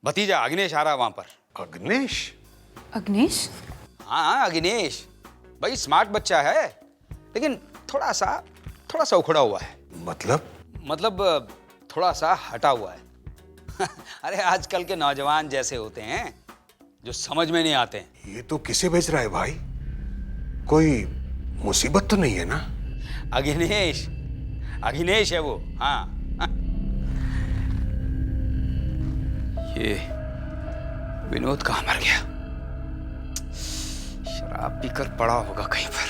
भतीजा अग्नेश आ रहा है वहां पर। अग्नेश? अग्नेश? हाँ अग्नेश, भाई स्मार्ट बच्चा है, लेकिन थोड़ा सा उखड़ा हुआ है। मतलब थोड़ा सा हटा हुआ है। अरे आजकल के नौजवान जैसे होते हैं जो समझ में नहीं आते हैं। ये तो किसे भेज रहा है भाई? कोई मुसीबत तो नहीं है ना? अग्नेश है वो। हाँ ये विनोद कहाँ मर गया? शराब पीकर पड़ा होगा कहीं पर।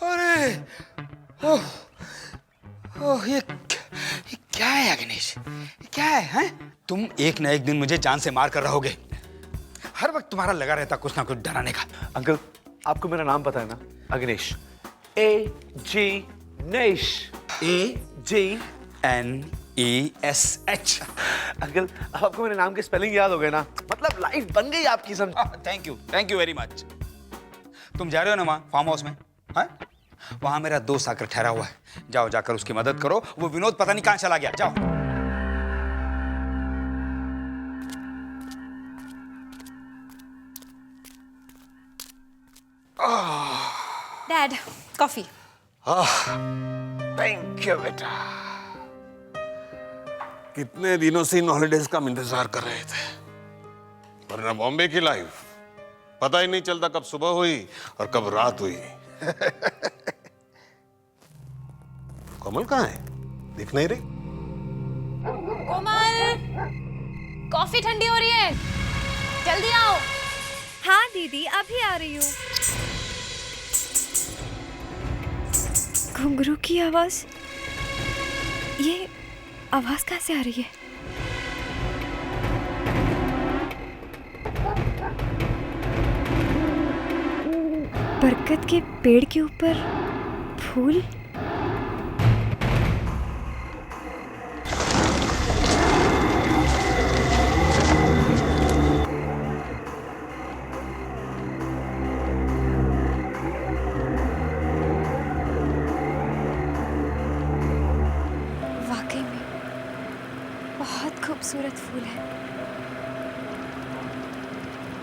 अरे ये क्या है अग्नेश? क्या है, हैं? तुम एक ना एक दिन मुझे जान से मार कर रहोगे। हर वक्त तुम्हारा लगा रहता कुछ ना कुछ डराने का। अंकल, आपको मेरा नाम पता है ना? अग्नेश। AG नेश। AGNESH। अंकल, आपको मेरे नाम के स्पेलिंग याद हो गए ना? मतलब लाइफ बन गई आपकी। समझ? Thank you very much. तुम जा रहे हो ना वहाँ फार्म हाउस में? हाँ, वहां मेरा दोस्त आकर ठहरा हुआ है। जाओ, जाकर उसकी मदद करो। वो विनोद पता नहीं कहां चला गया। जाओ। Dad, coffee. थैंक यू बेटा। कितने दिनों से इन हॉलिडेज का हम इंतजार कर रहे थे, वरना बॉम्बे की लाइफ पता ही नहीं चलता कब सुबह हुई और कब रात हुई। कोमल कहाँ है? दिख नहीं रही। कोमल, कॉफी ठंडी हो रही है, जल्दी आओ। हाँ दीदी, अभी आ रही हूँ। घुंघरू की आवाज, ये आवाज कहाँ से आ रही है? बरगद के पेड़ के ऊपर फूल। वाकई में बहुत खूबसूरत फूल है,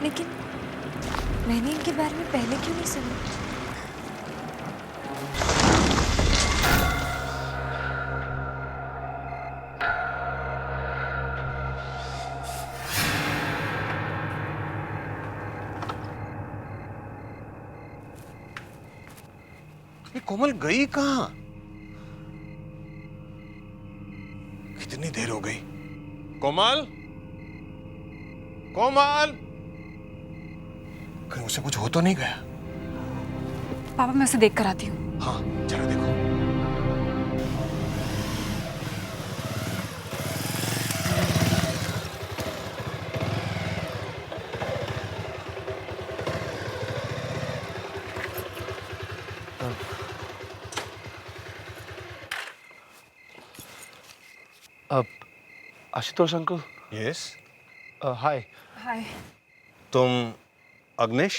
लेकिन मैंने इनके बारे में पहले क्यों नहीं सुना? ये कोमल गई कहाँ? कितनी देर हो गई? कोमल, कोमल, कहीं उसे कुछ हो तो नहीं गया? पापा, मैं उसे देख कर आती हूँ। हाँ, जरा देखो। आशुतोष अंकल। यस। हाय। हाय। तुम अग्नेश?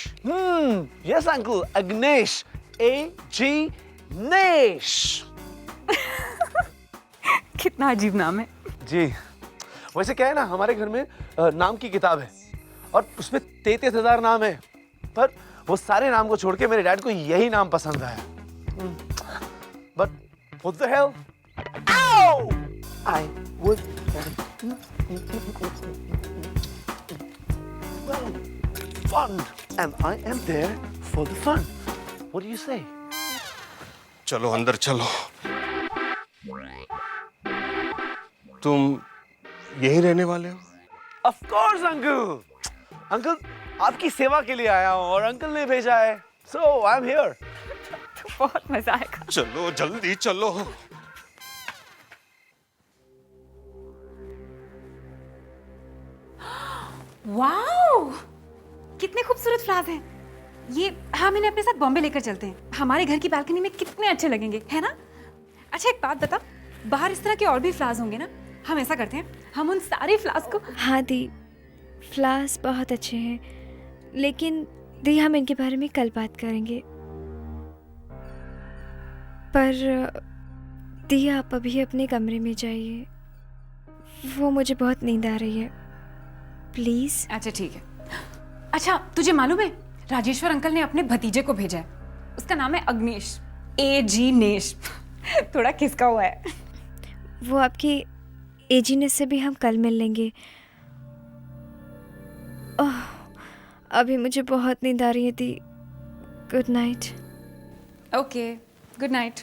Yes uncle, अग्नेश, AG नेश। कितना अजीब नाम है। जी, वैसे क्या है ना, हमारे घर में नाम की किताब है और उसमें 33,000 नाम है, पर वो सारे नाम को छोड़ के मेरे डैड को यही नाम पसंद आया। But what the hell? Ow! I would well, fun, and I am there for the fun. What do you say? चलो अंदर चलो। तुम यहीं रहने वाले हो? Of course, uncle. अंकल, आपकी सेवा के लिए आया हूँ और अंकल ने भेजा है, so I'm here. बहुत मजा आएगा। चलो जल्दी चलो। वाओ, कितने खूबसूरत फ्लावर्स हैं। ये हम इन्हें अपने साथ बॉम्बे लेकर चलते हैं। हमारे घर की बालकनी में कितने अच्छे लगेंगे, है ना? अच्छा एक बात बता, बाहर इस तरह के और भी फ्लावर्स होंगे ना? हम ऐसा करते हैं, हम उन सारे फ्लावर्स को। हाँ दी, फ्लावर्स बहुत अच्छे हैं, लेकिन दी हम इनके बारे में कल बात करेंगे। पर दी आप अभी अपने कमरे में जाइए, वो मुझे बहुत नींद आ रही है, प्लीज। अच्छा ठीक है। अच्छा तुझे मालूम है, राजेश्वर अंकल ने अपने भतीजे को भेजा है, उसका नाम है अग्नेश, AG नेश। थोड़ा खिसका हुआ है। वो आपकी एजीनेस से भी हम कल मिल लेंगे। ओह, अभी मुझे बहुत नींद आ रही है दी। Good night. Okay, good night.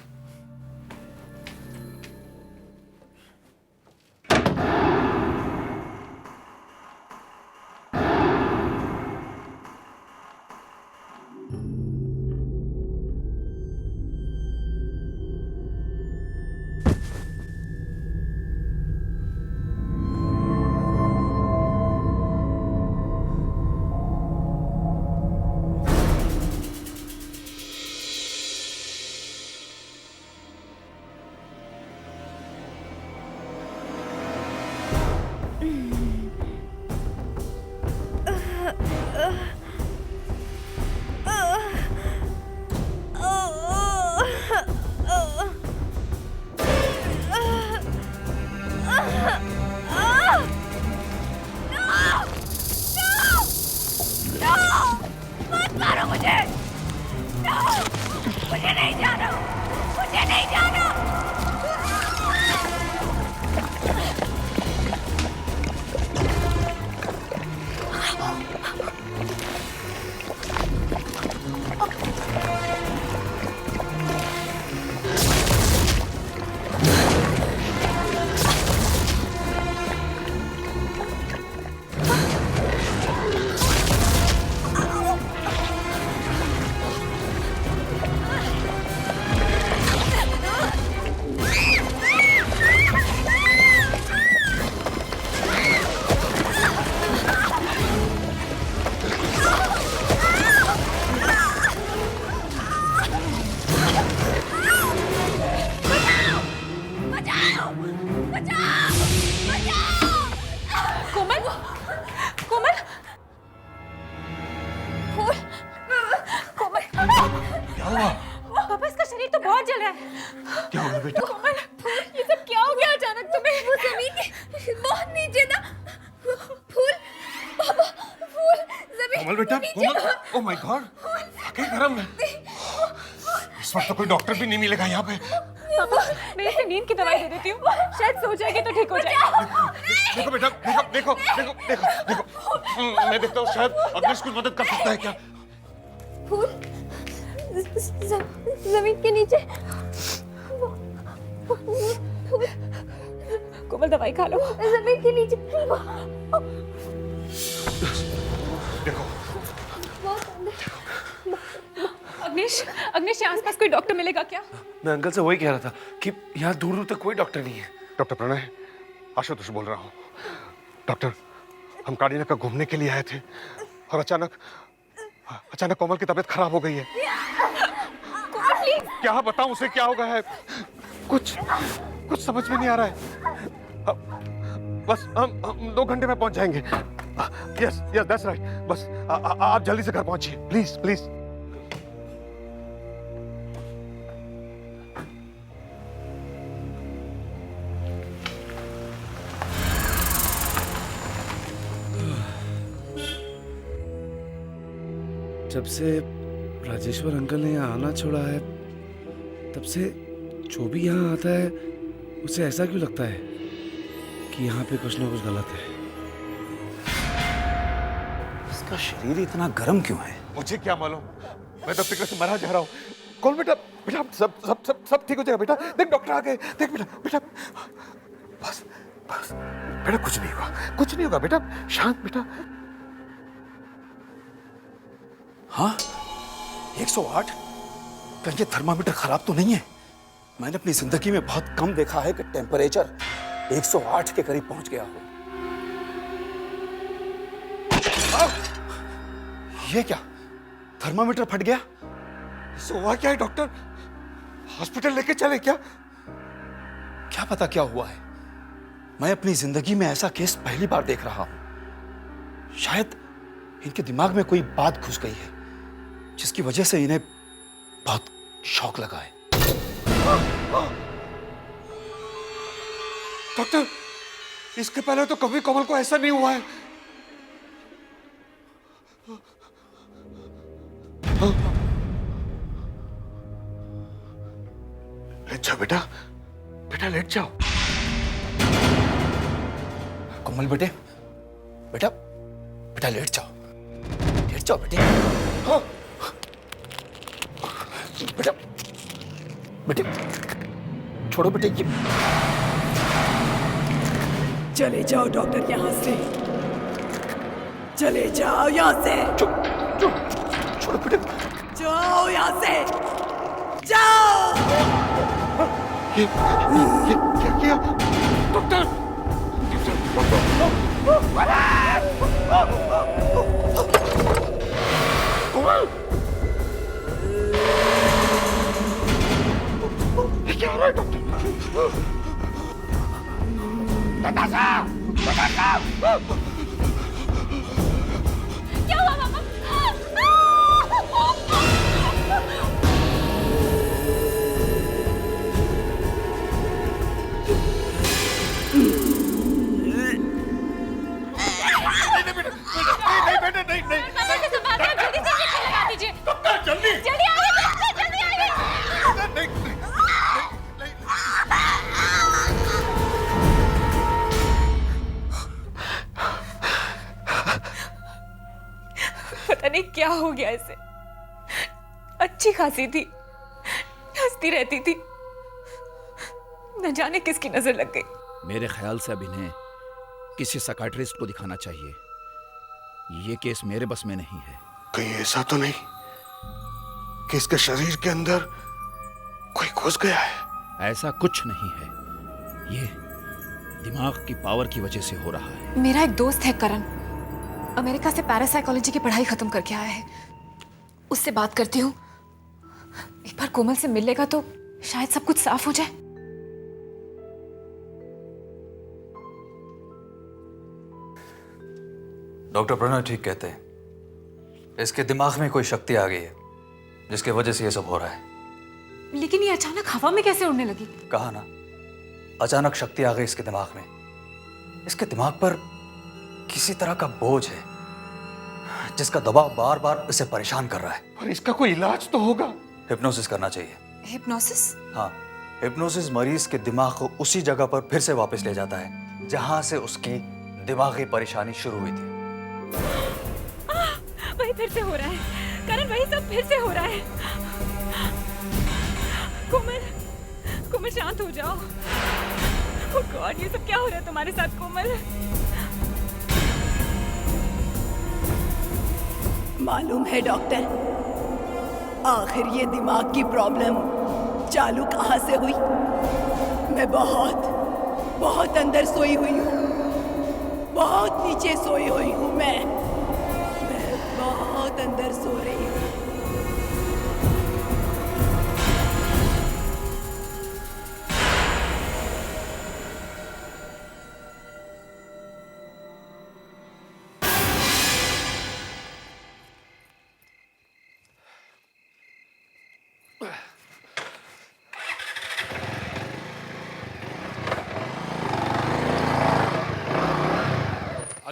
पापा इसका शरीर तो बहुत जल रहा है। क्या हुआ बेटा? कोमल, ये सब क्या हो गया अचानक तुम्हें? वो जमीन के बहुत नीचे था। फूल, पापा, फूल जमीन कोमल बेटा, कोमल, ओह माय गॉड, क्या गरम है। इस वक्त तो कोई डॉक्टर भी नहीं मिलेगा यहाँ पे। पापा, मैं इसे नींद की दवाई दे देती हूँ, शायद सो जाएगी तो ठीक हो जाएगा। देखो बेटा, देखो, देखो, देखो, देखो, मैं देखता हूँ शायद अग्नेश कुछ मदद कर सकता है क्या। फूल जमीन के नीचे। कोमल दवाई खा लो। जमीन के नीचे। देखो अग्नेश, अग्नेश यहाँ आसपास कोई डॉक्टर मिलेगा क्या? मैं अंकल से वही कह रहा था कि यहाँ दूर दूर तक कोई डॉक्टर नहीं है। डॉक्टर प्रणय, आशुतोष बोल रहा हूँ। डॉक्टर, हम काड़ीनाका घूमने के लिए आए थे और अचानक कोमल की तबीयत खराब हो गई है। क्या बताऊं उसे क्या हो गया है, कुछ समझ में नहीं आ रहा है। बस हम 2 घंटे में पहुंच जाएंगे। Yes yes that's right. बस आप जल्दी से घर पहुंचिए प्लीज प्लीज। जब से राजेश्वर अंकल ने यहाँ आना छोड़ा है तब से जो भी यहाँ आता है उसे ऐसा क्यों लगता है कि यहाँ पे कुछ ना कुछ गलत है। इसका शरीर इतना गर्म क्यों है? मुझे क्या मालूम, मैं तो फिक्र से मरा जा रहा हूँ। कौन बेटा? बेटा सब सब सब सब ठीक हो जाएगा बेटा। देख डॉक्टर आ गए। देख बेटा बेटा बस बस बेटा कुछ नहीं होगा, कुछ नहीं होगा बेटा, शांत बेटा। हाँ 108? कहीं ये थर्मामीटर खराब तो नहीं है? मैंने अपनी जिंदगी में बहुत कम देखा है कि टेम्परेचर 108 के करीब पहुंच गया हो। ये क्या, थर्मामीटर फट गया? इससे हुआ क्या है डॉक्टर? हॉस्पिटल लेके चले क्या? क्या पता क्या हुआ है। मैं अपनी जिंदगी में ऐसा केस पहली बार देख रहा हूं। शायद इनके दिमाग में कोई बात घुस गई है जिसकी वजह से इन्हें बहुत शौक लगा है। डॉक्टर इसके पहले तो कभी कोमल को ऐसा नहीं हुआ है। लेट जाओ बेटा, बेटा लेट जाओ। कोमल बेटे, बेटा बेटा लेट जाओ, लेट जाओ बेटे। हाँ। बेटा बेटे छोड़ो बेटे ये। चले जाओ डॉक्टर यहाँ से, चले जाओ यहाँ से। छोड़ो बेटे, जाओ यहाँ से, जाओ। ये क्या किया डॉक्टर? कोमल क्या हो रहा है डॉक्टर? नताशा! नताशा! क्या हुआ पापा? पता नहीं क्या हो गया इसे। अच्छी खासी थी, हंसती रहती थी, न जाने किसकी नजर लग गई। मेरे ख्याल से अब इन्हें किसी साइकियाट्रिस्ट को दिखाना चाहिए। ये केस मेरे बस में नहीं है। कहीं ऐसा तो नहीं कि इसके शरीर के अंदर कोई घुस गया है? ऐसा कुछ नहीं है, ये दिमाग की पावर की वजह से हो रहा है। मेरा एक दोस्त है करण, अमेरिका से पैरासाइकोलॉजी की पढ़ाई खत्म करके आया है। उससे बात करती हूँ, एक बार कोमल से मिल लेगा तो शायद सब कुछ साफ हो जाए। डॉक्टर प्रणय ठीक कहते हैं, इसके दिमाग में कोई शक्ति आ गई है जिसकी वजह से ये सब हो रहा है। लेकिन ये अचानक हवा में कैसे उड़ने लगी? कहा ना, अचानक शक्ति आ गई इसके दिमाग में। इसके दिमाग पर किसी तरह का बोझ है जिसका दबाव बार बार इसे परेशान कर रहा है। पर इसका कोई इलाज तो होगा। हिप्नोसिस करना चाहिए। हिप्नोसिस? हाँ, हिप्नोसिस मरीज के दिमाग को उसी जगह पर फिर से वापस ले जाता है जहां से उसकी दिमागी परेशानी शुरू हुई थी। वही फिर से हो रहा है करण, वही सब फिर से हो रहा है। कोमल, कोमल शांत हो जाओ। ओह गॉड, ये सब क्या हो रहा है तुम्हारे साथ कोमल? मालूम है डॉक्टर, आखिर ये दिमाग की प्रॉब्लम चालू कहाँ से हुई? मैं बहुत बहुत अंदर सोई हुई हूँ, बहुत नीचे सोई हुई हूँ। मैं बहुत अंदर सो रही हूँ।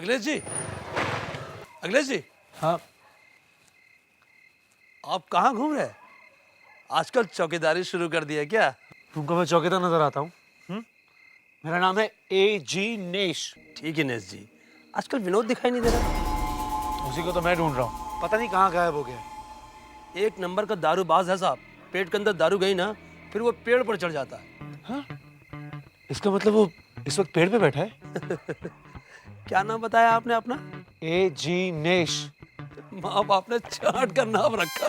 अखिलेश जी, अखिलेश जी। हाँ। आप कहाँ घूम रहे हैं? आजकल चौकीदारी शुरू कर दी है क्या? तुमको मैं चौकीदार नजर आता हूँ? मेरा नाम है A.G. नेश। ठीक है नेश जी, आजकल विनोद दिखाई नहीं दे रहा। उसी को तो मैं ढूंढ रहा हूँ, पता नहीं कहाँ गायब हो गया। एक नंबर का दारूबाज है साहब। पेट के अंदर दारू गई ना, फिर वो पेड़ पर चढ़ जाता है। हाँ? इसका मतलब वो इस वक्त पेड़ पे बैठा है? क्या नाम बताया आपने अपना? A.G. नेश। माँ बाप ने चाट का नाम रखा।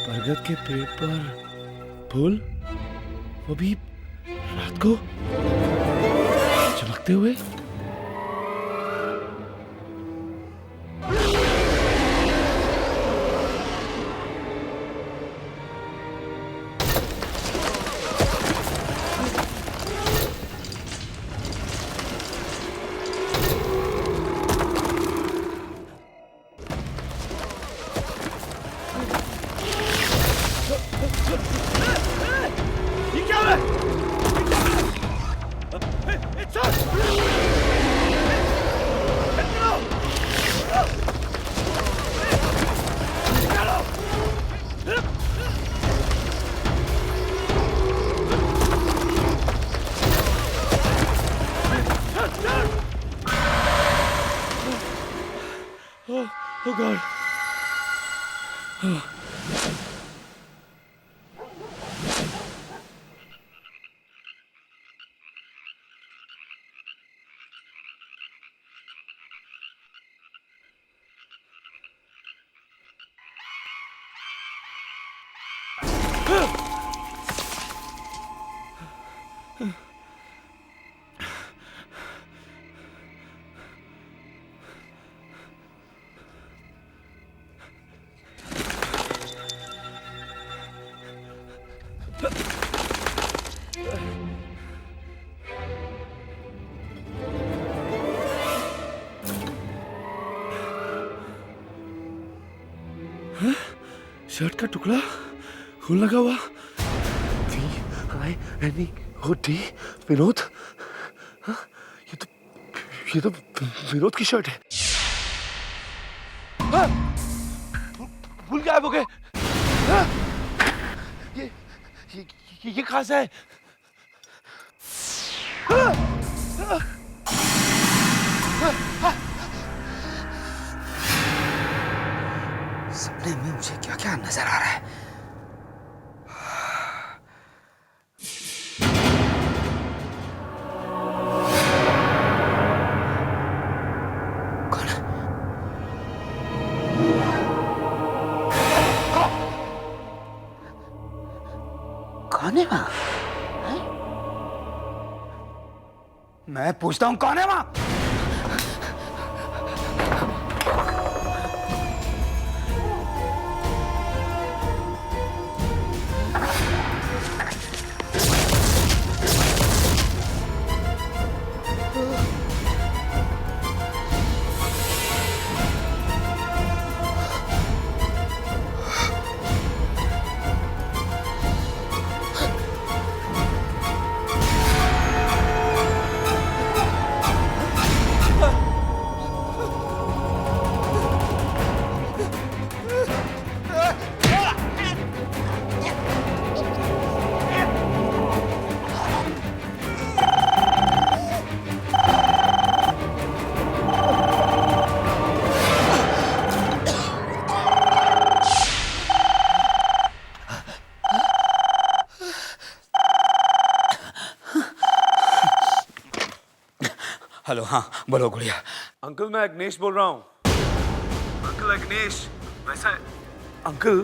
बरगद के पेड़ पर फूल, वो भी रात को चमकते हुए। Oh God. शर्ट का टुकड़ा खून लगा हुआ। V-I-N-E-O-D विनोद। हाँ? ये तो विनोद की शर्ट है। हाँ? भूल गायब हो गए। हाँ? ये कहाँ से है? हाँ? हाँ? हाँ? सपने में मुझे क्या क्या नजर आ रहा है। कौन है? कौन है वहां? मैं पूछता हूं कौन है वहां? हेलो, हाँ बोलो गुड़िया। अंकल मैं अग्नेश बोल रहा हूँ। अंकल अग्नेश, वैसा अंकल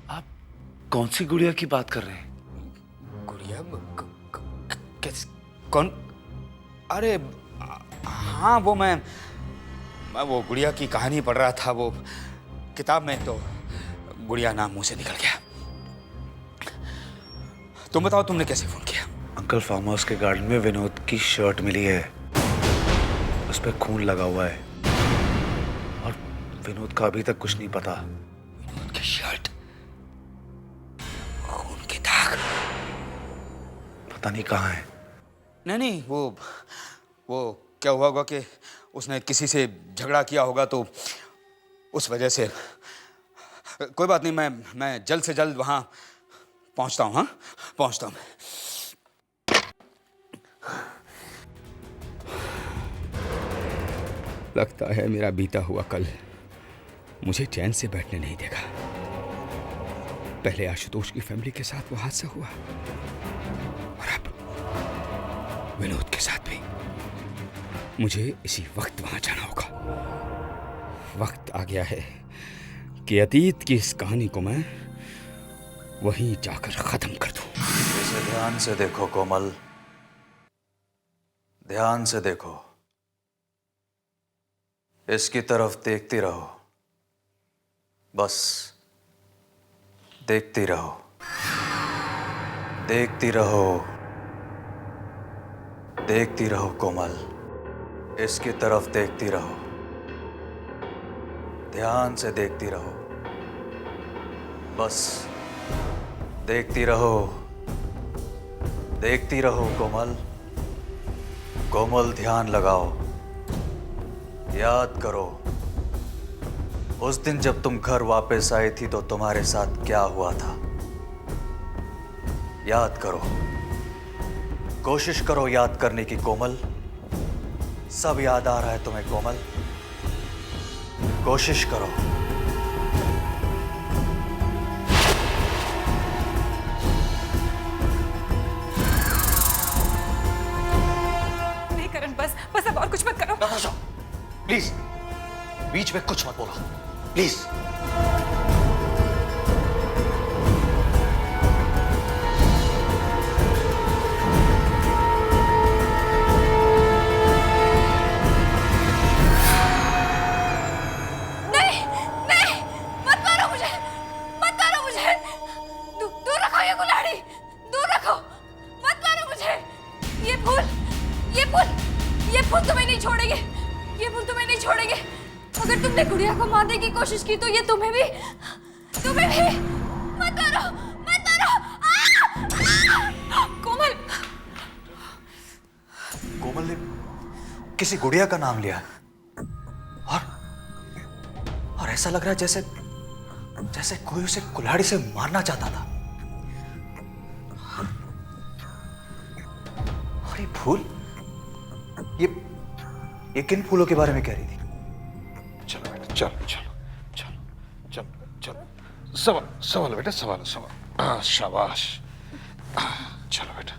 आप कौन सी गुड़िया की बात कर रहे हैं? कौन? अरे हाँ, वो मैं वो गुड़िया की कहानी पढ़ रहा था वो किताब में, तो गुड़िया नाम मुंह से निकल गया। तुम बताओ, तुमने कैसे फोन किया? अंकल, फार्म हाउस के गार्डन में विनोद की शर्ट मिली है, उस पर खून लगा हुआ है और विनोद का अभी तक कुछ नहीं पता। विनोद की शर्ट, खून के दाग, पता नहीं कहाँ है। नहीं, वो क्या हुआ होगा कि उसने किसी से झगड़ा किया होगा, तो उस वजह से। कोई बात नहीं, मैं जल्द से जल्द वहां पहुंचता हूं। हाँ, पहुंचता हूं। लगता है मेरा बीता हुआ कल मुझे चैन से बैठने नहीं देगा। पहले आशुतोष की फैमिली के साथ वो हादसा हुआ और अब विनोद के साथ भी। मुझे इसी वक्त वहां जाना होगा। वक्त आ गया है कि अतीत की इस कहानी को मैं वहीं जाकर खत्म कर दूं। इसे ध्यान से देखो कोमल, ध्यान से देखो, इसकी तरफ देखती रहो, बस देखती रहो, देखती रहो, देखती रहो कोमल, इसकी तरफ देखती रहो, ध्यान से देखती रहो, बस देखती रहो, देखती रहो कोमल, कोमल ध्यान लगाओ, याद करो उस दिन जब तुम घर वापस आई थी तो तुम्हारे साथ क्या हुआ था। याद करो, कोशिश करो याद करने की कोमल। सब याद आ रहा है तुम्हें कोमल, कोशिश करो। नहीं करण, बस अब और कुछ मत करो। प्लीज, बीच में कुछ मत बोलो, प्लीज। अगर तुमने गुड़िया को मारने की कोशिश की तो ये तुम्हें भी मत मारो, मत मारो। कोमल, कोमल ने किसी गुड़िया का नाम लिया और ऐसा लग रहा है जैसे कोई उसे कुल्हाड़ी से मारना चाहता था। और ये फूल, ये किन फूलों के बारे में कह रही थी? चलो बेटा, चलो चलो चलो चलो चलो, सवाल बेटा, सवाल। शाबाश। चलो बेटा,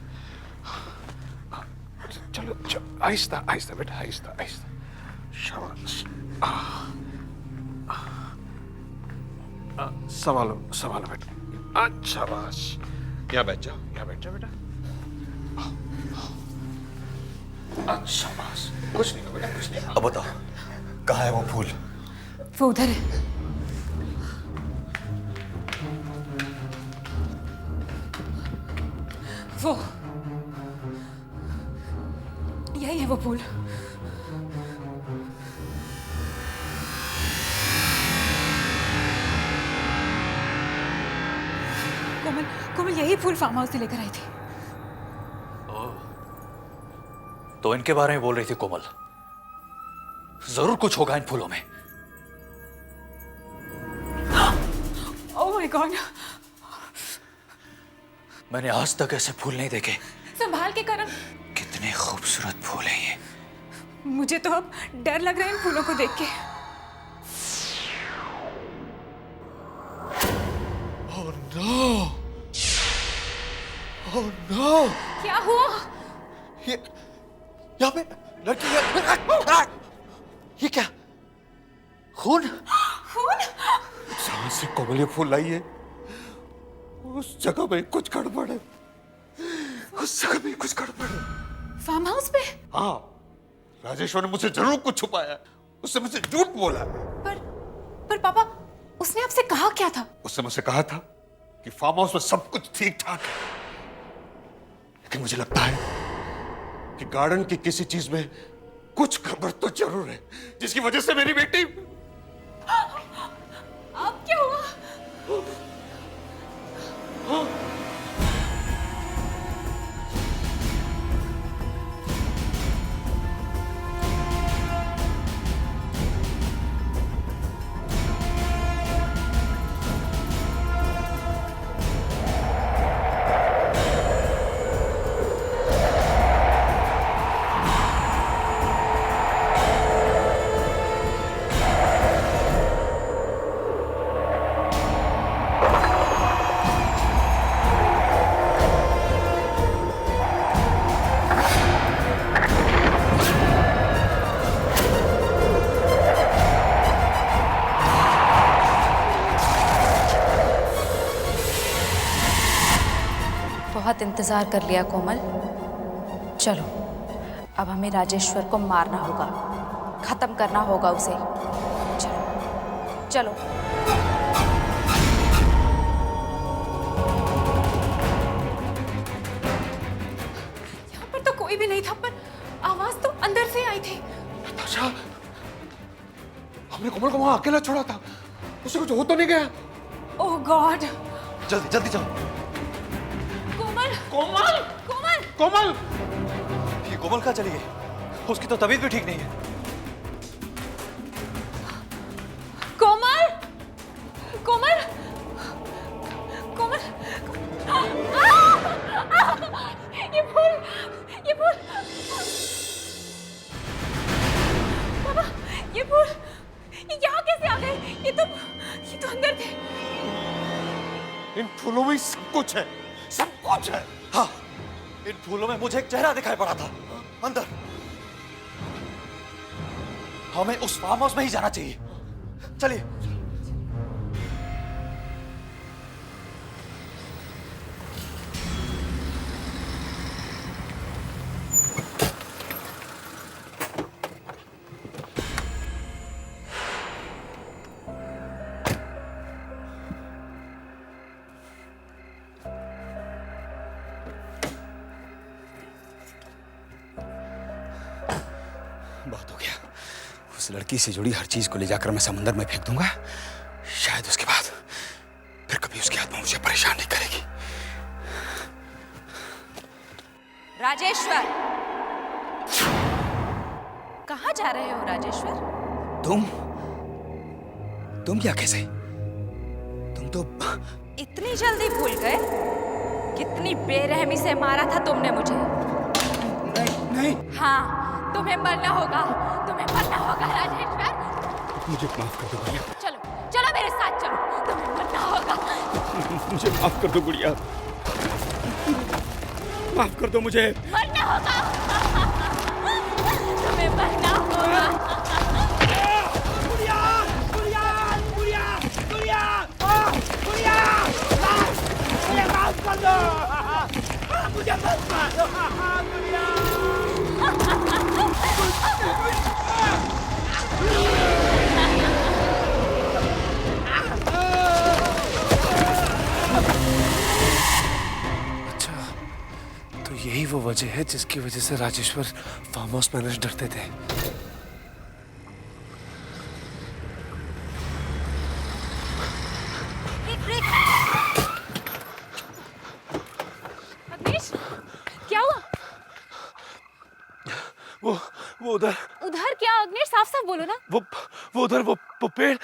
चलो चलो, आहिस्ता आहिस्ता बेटा, आहिस्ता आहिस्ता। शाबाश। सवालो बेटा। शाबाश। यहाँ बैठ जाओ बेटा। शाबाश। कुछ नहीं बेटा, कुछ नहीं। अब बताओ, कहाँ है वो फूल? वो उधर है। वो यही है वो फूल। कोमल यही फूल फार्म हाउस से लेकर आई थी। तो इनके बारे में बोल रही थी कोमल। जरूर कुछ होगा इन फूलों में। ओह माय गॉड, मैंने आज तक ऐसे फूल नहीं देखे। संभाल के करण। कितने खूबसूरत फूल हैं ये। मुझे तो अब डर लग रहा है इन फूलों को देख के। Oh no, oh no. क्या हुआ? यहाँ पे लड़की ये क्या? खून? सांस से कोमल ये फूल लाई है। उस जगह में कुछ गड़बड़ है। उस जगह में कुछ गड़बड़ है। फार्म हाउस पे? हाँ, राजेश्वर ने मुझसे जरूर कुछ छुपाया। उसने मुझसे झूठ बोला। पर पापा, उसने आपसे कहा क्या था? उसने मुझसे कहा था कि फार्म हाउस में सब कुछ ठीक ठाक है, लेकिन मुझे लगता है कि गार्डन की किसी चीज में कुछ गड़बड़ तो जरूर है, जिसकी वजह से मेरी बेटी। अब क्या हुआ? बहुत इंतजार कर लिया कोमल, चलो अब हमें राजेश्वर को मारना होगा, खत्म करना होगा उसे। चलो चलो। यहाँ पर तो कोई भी नहीं था, पर आवाज तो अंदर से आई थी। नताशा, हमने कोमल को वहां अकेला छोड़ा था, उसे कुछ हो तो नहीं गया? ओह गॉड! जल्दी जल्दी चलो। कोमल! कोमल! कोमल! ये कोमल कहाँ चली गई? उसकी तो तबीयत भी ठीक नहीं है। कोमल! कोमल! कोमल! ये फूल! ये फूल! पापा, ये फूल ये यहाँ कैसे आ गए? ये तो अंदर थे। इन फूलों में सब कुछ है, सब कुछ है। हाँ, इन फूलों में मुझे एक चेहरा दिखाई पड़ा था अंदर। हमें उस फार्म हाउस में ही जाना चाहिए। चलिए। बहुत हो गया। उस लड़की से जुड़ी हर चीज को ले जाकर मैं समंदर में फेंक दूंगा। शायद उसके बाद फिर कभी उसकी आत्मा मुझे परेशान नहीं करेगी। राजेश्वर, कहाँ जा रहे हो राजेश्वर? तुम क्या कैसे? तुम तो इतनी जल्दी भूल गए? कितनी बेरहमी से मारा था तुमने मुझे। नहीं। हाँ, तुम्हें मरना होगा, तुम्हें मरना होगा राजेश्वर। मुझे माफ कर दो गुड़िया। चलो चलो मेरे साथ चलो, तुम्हें मरना होगा। मुझे माफ कर दो गुड़िया, माफ कर दो मुझे। मरना होगा, तुम्हें मरना होगा। गुड़िया, गुड़िया, गुड़िया, गुड़िया, गुड़िया, मुझे माफ कर दो, मुझे मत मारो गुड़िया। अच्छा, तो यही वो वजह है जिसकी वजह से राजेश्वर फार्म हाउस मैनेजर डरते थे। अग्निश, क्या हुआ? वो उधर। उधर क्या अग्निश? साफ साफ बोलो ना। वो उधर वो पेड़,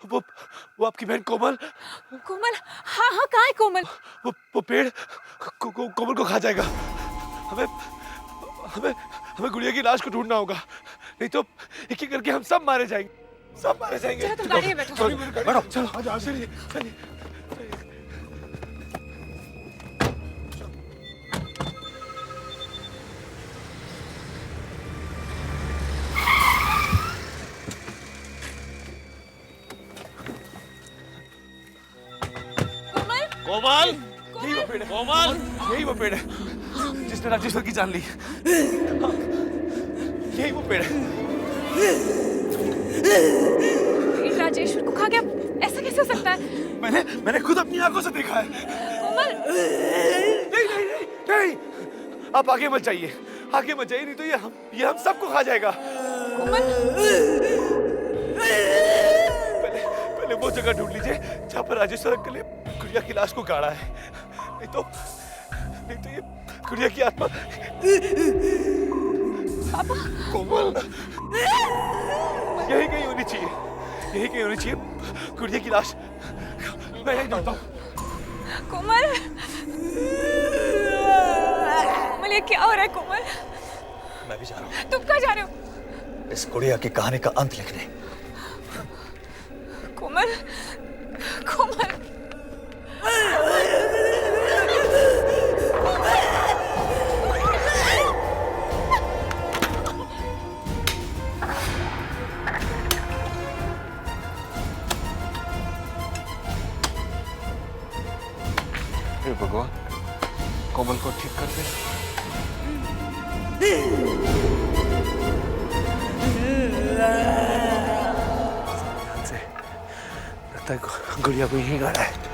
वो आपकी बहन कोमल। कोमल? हाँ हाँ, कहाँ है कोमल? वो पेड़ कोमल को खा जाएगा। हमें हमें हमें गुड़िया की लाश को ढूंढना होगा, नहीं तो एक एक करके हम सब मारे जाएंगे, सब मारे जाएंगे। चलो तुम गाड़ी में बैठो। बैठो, चलो चलिए चलिए। कोमल, कोमल, यही वो पेड़ है जिसने राजेश्वर की जान ली। यही वो पेड़ है। राजेश्वर को खा गया, ऐसा कैसे हो सकता है? मैंने खुद अपनी आंखों से देखा है। कोमल! नहीं, आप आगे मत जाइए, आगे मत जाइए, नहीं तो ये हम सबको खा जाएगा। कोमल! पहले वो जगह ढूंढ लीजिए जहाँ पर राजेश्वर अंकल ने गुड़िया की लाश को गाड़ा है। नहीं तो ये गुड़िया की आत्मा। पापा! कोमल, यही कहीं होनी चाहिए, यही कहीं होनी चाहिए गुड़िया की लाश। मैं यही ढूंढता हूँ। कोमल! कोमल, ये क्या हो रहा है कोमल? मैं भी जा रहा हूँ तुम कहाँ जा रहे हो? इस गुड़िया की कहानी का अंत लिखने। कोमल! कोमल! हे भगवान, कोमल को ठीक कर दे। ध्यान से, लगता है गुड़िया को यहीं गाड़ा है।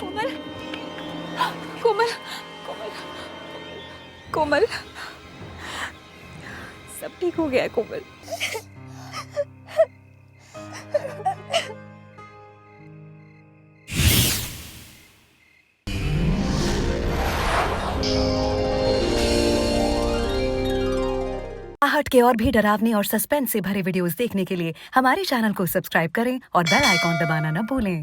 कोमल! कोमल! कोमल! कोमल! सब ठीक हो गया है कोमल। आहट के और भी डरावनी और सस्पेंस से भरे वीडियोस देखने के लिए हमारे चैनल को सब्सक्राइब करें और बेल आइकॉन दबाना न भूलें।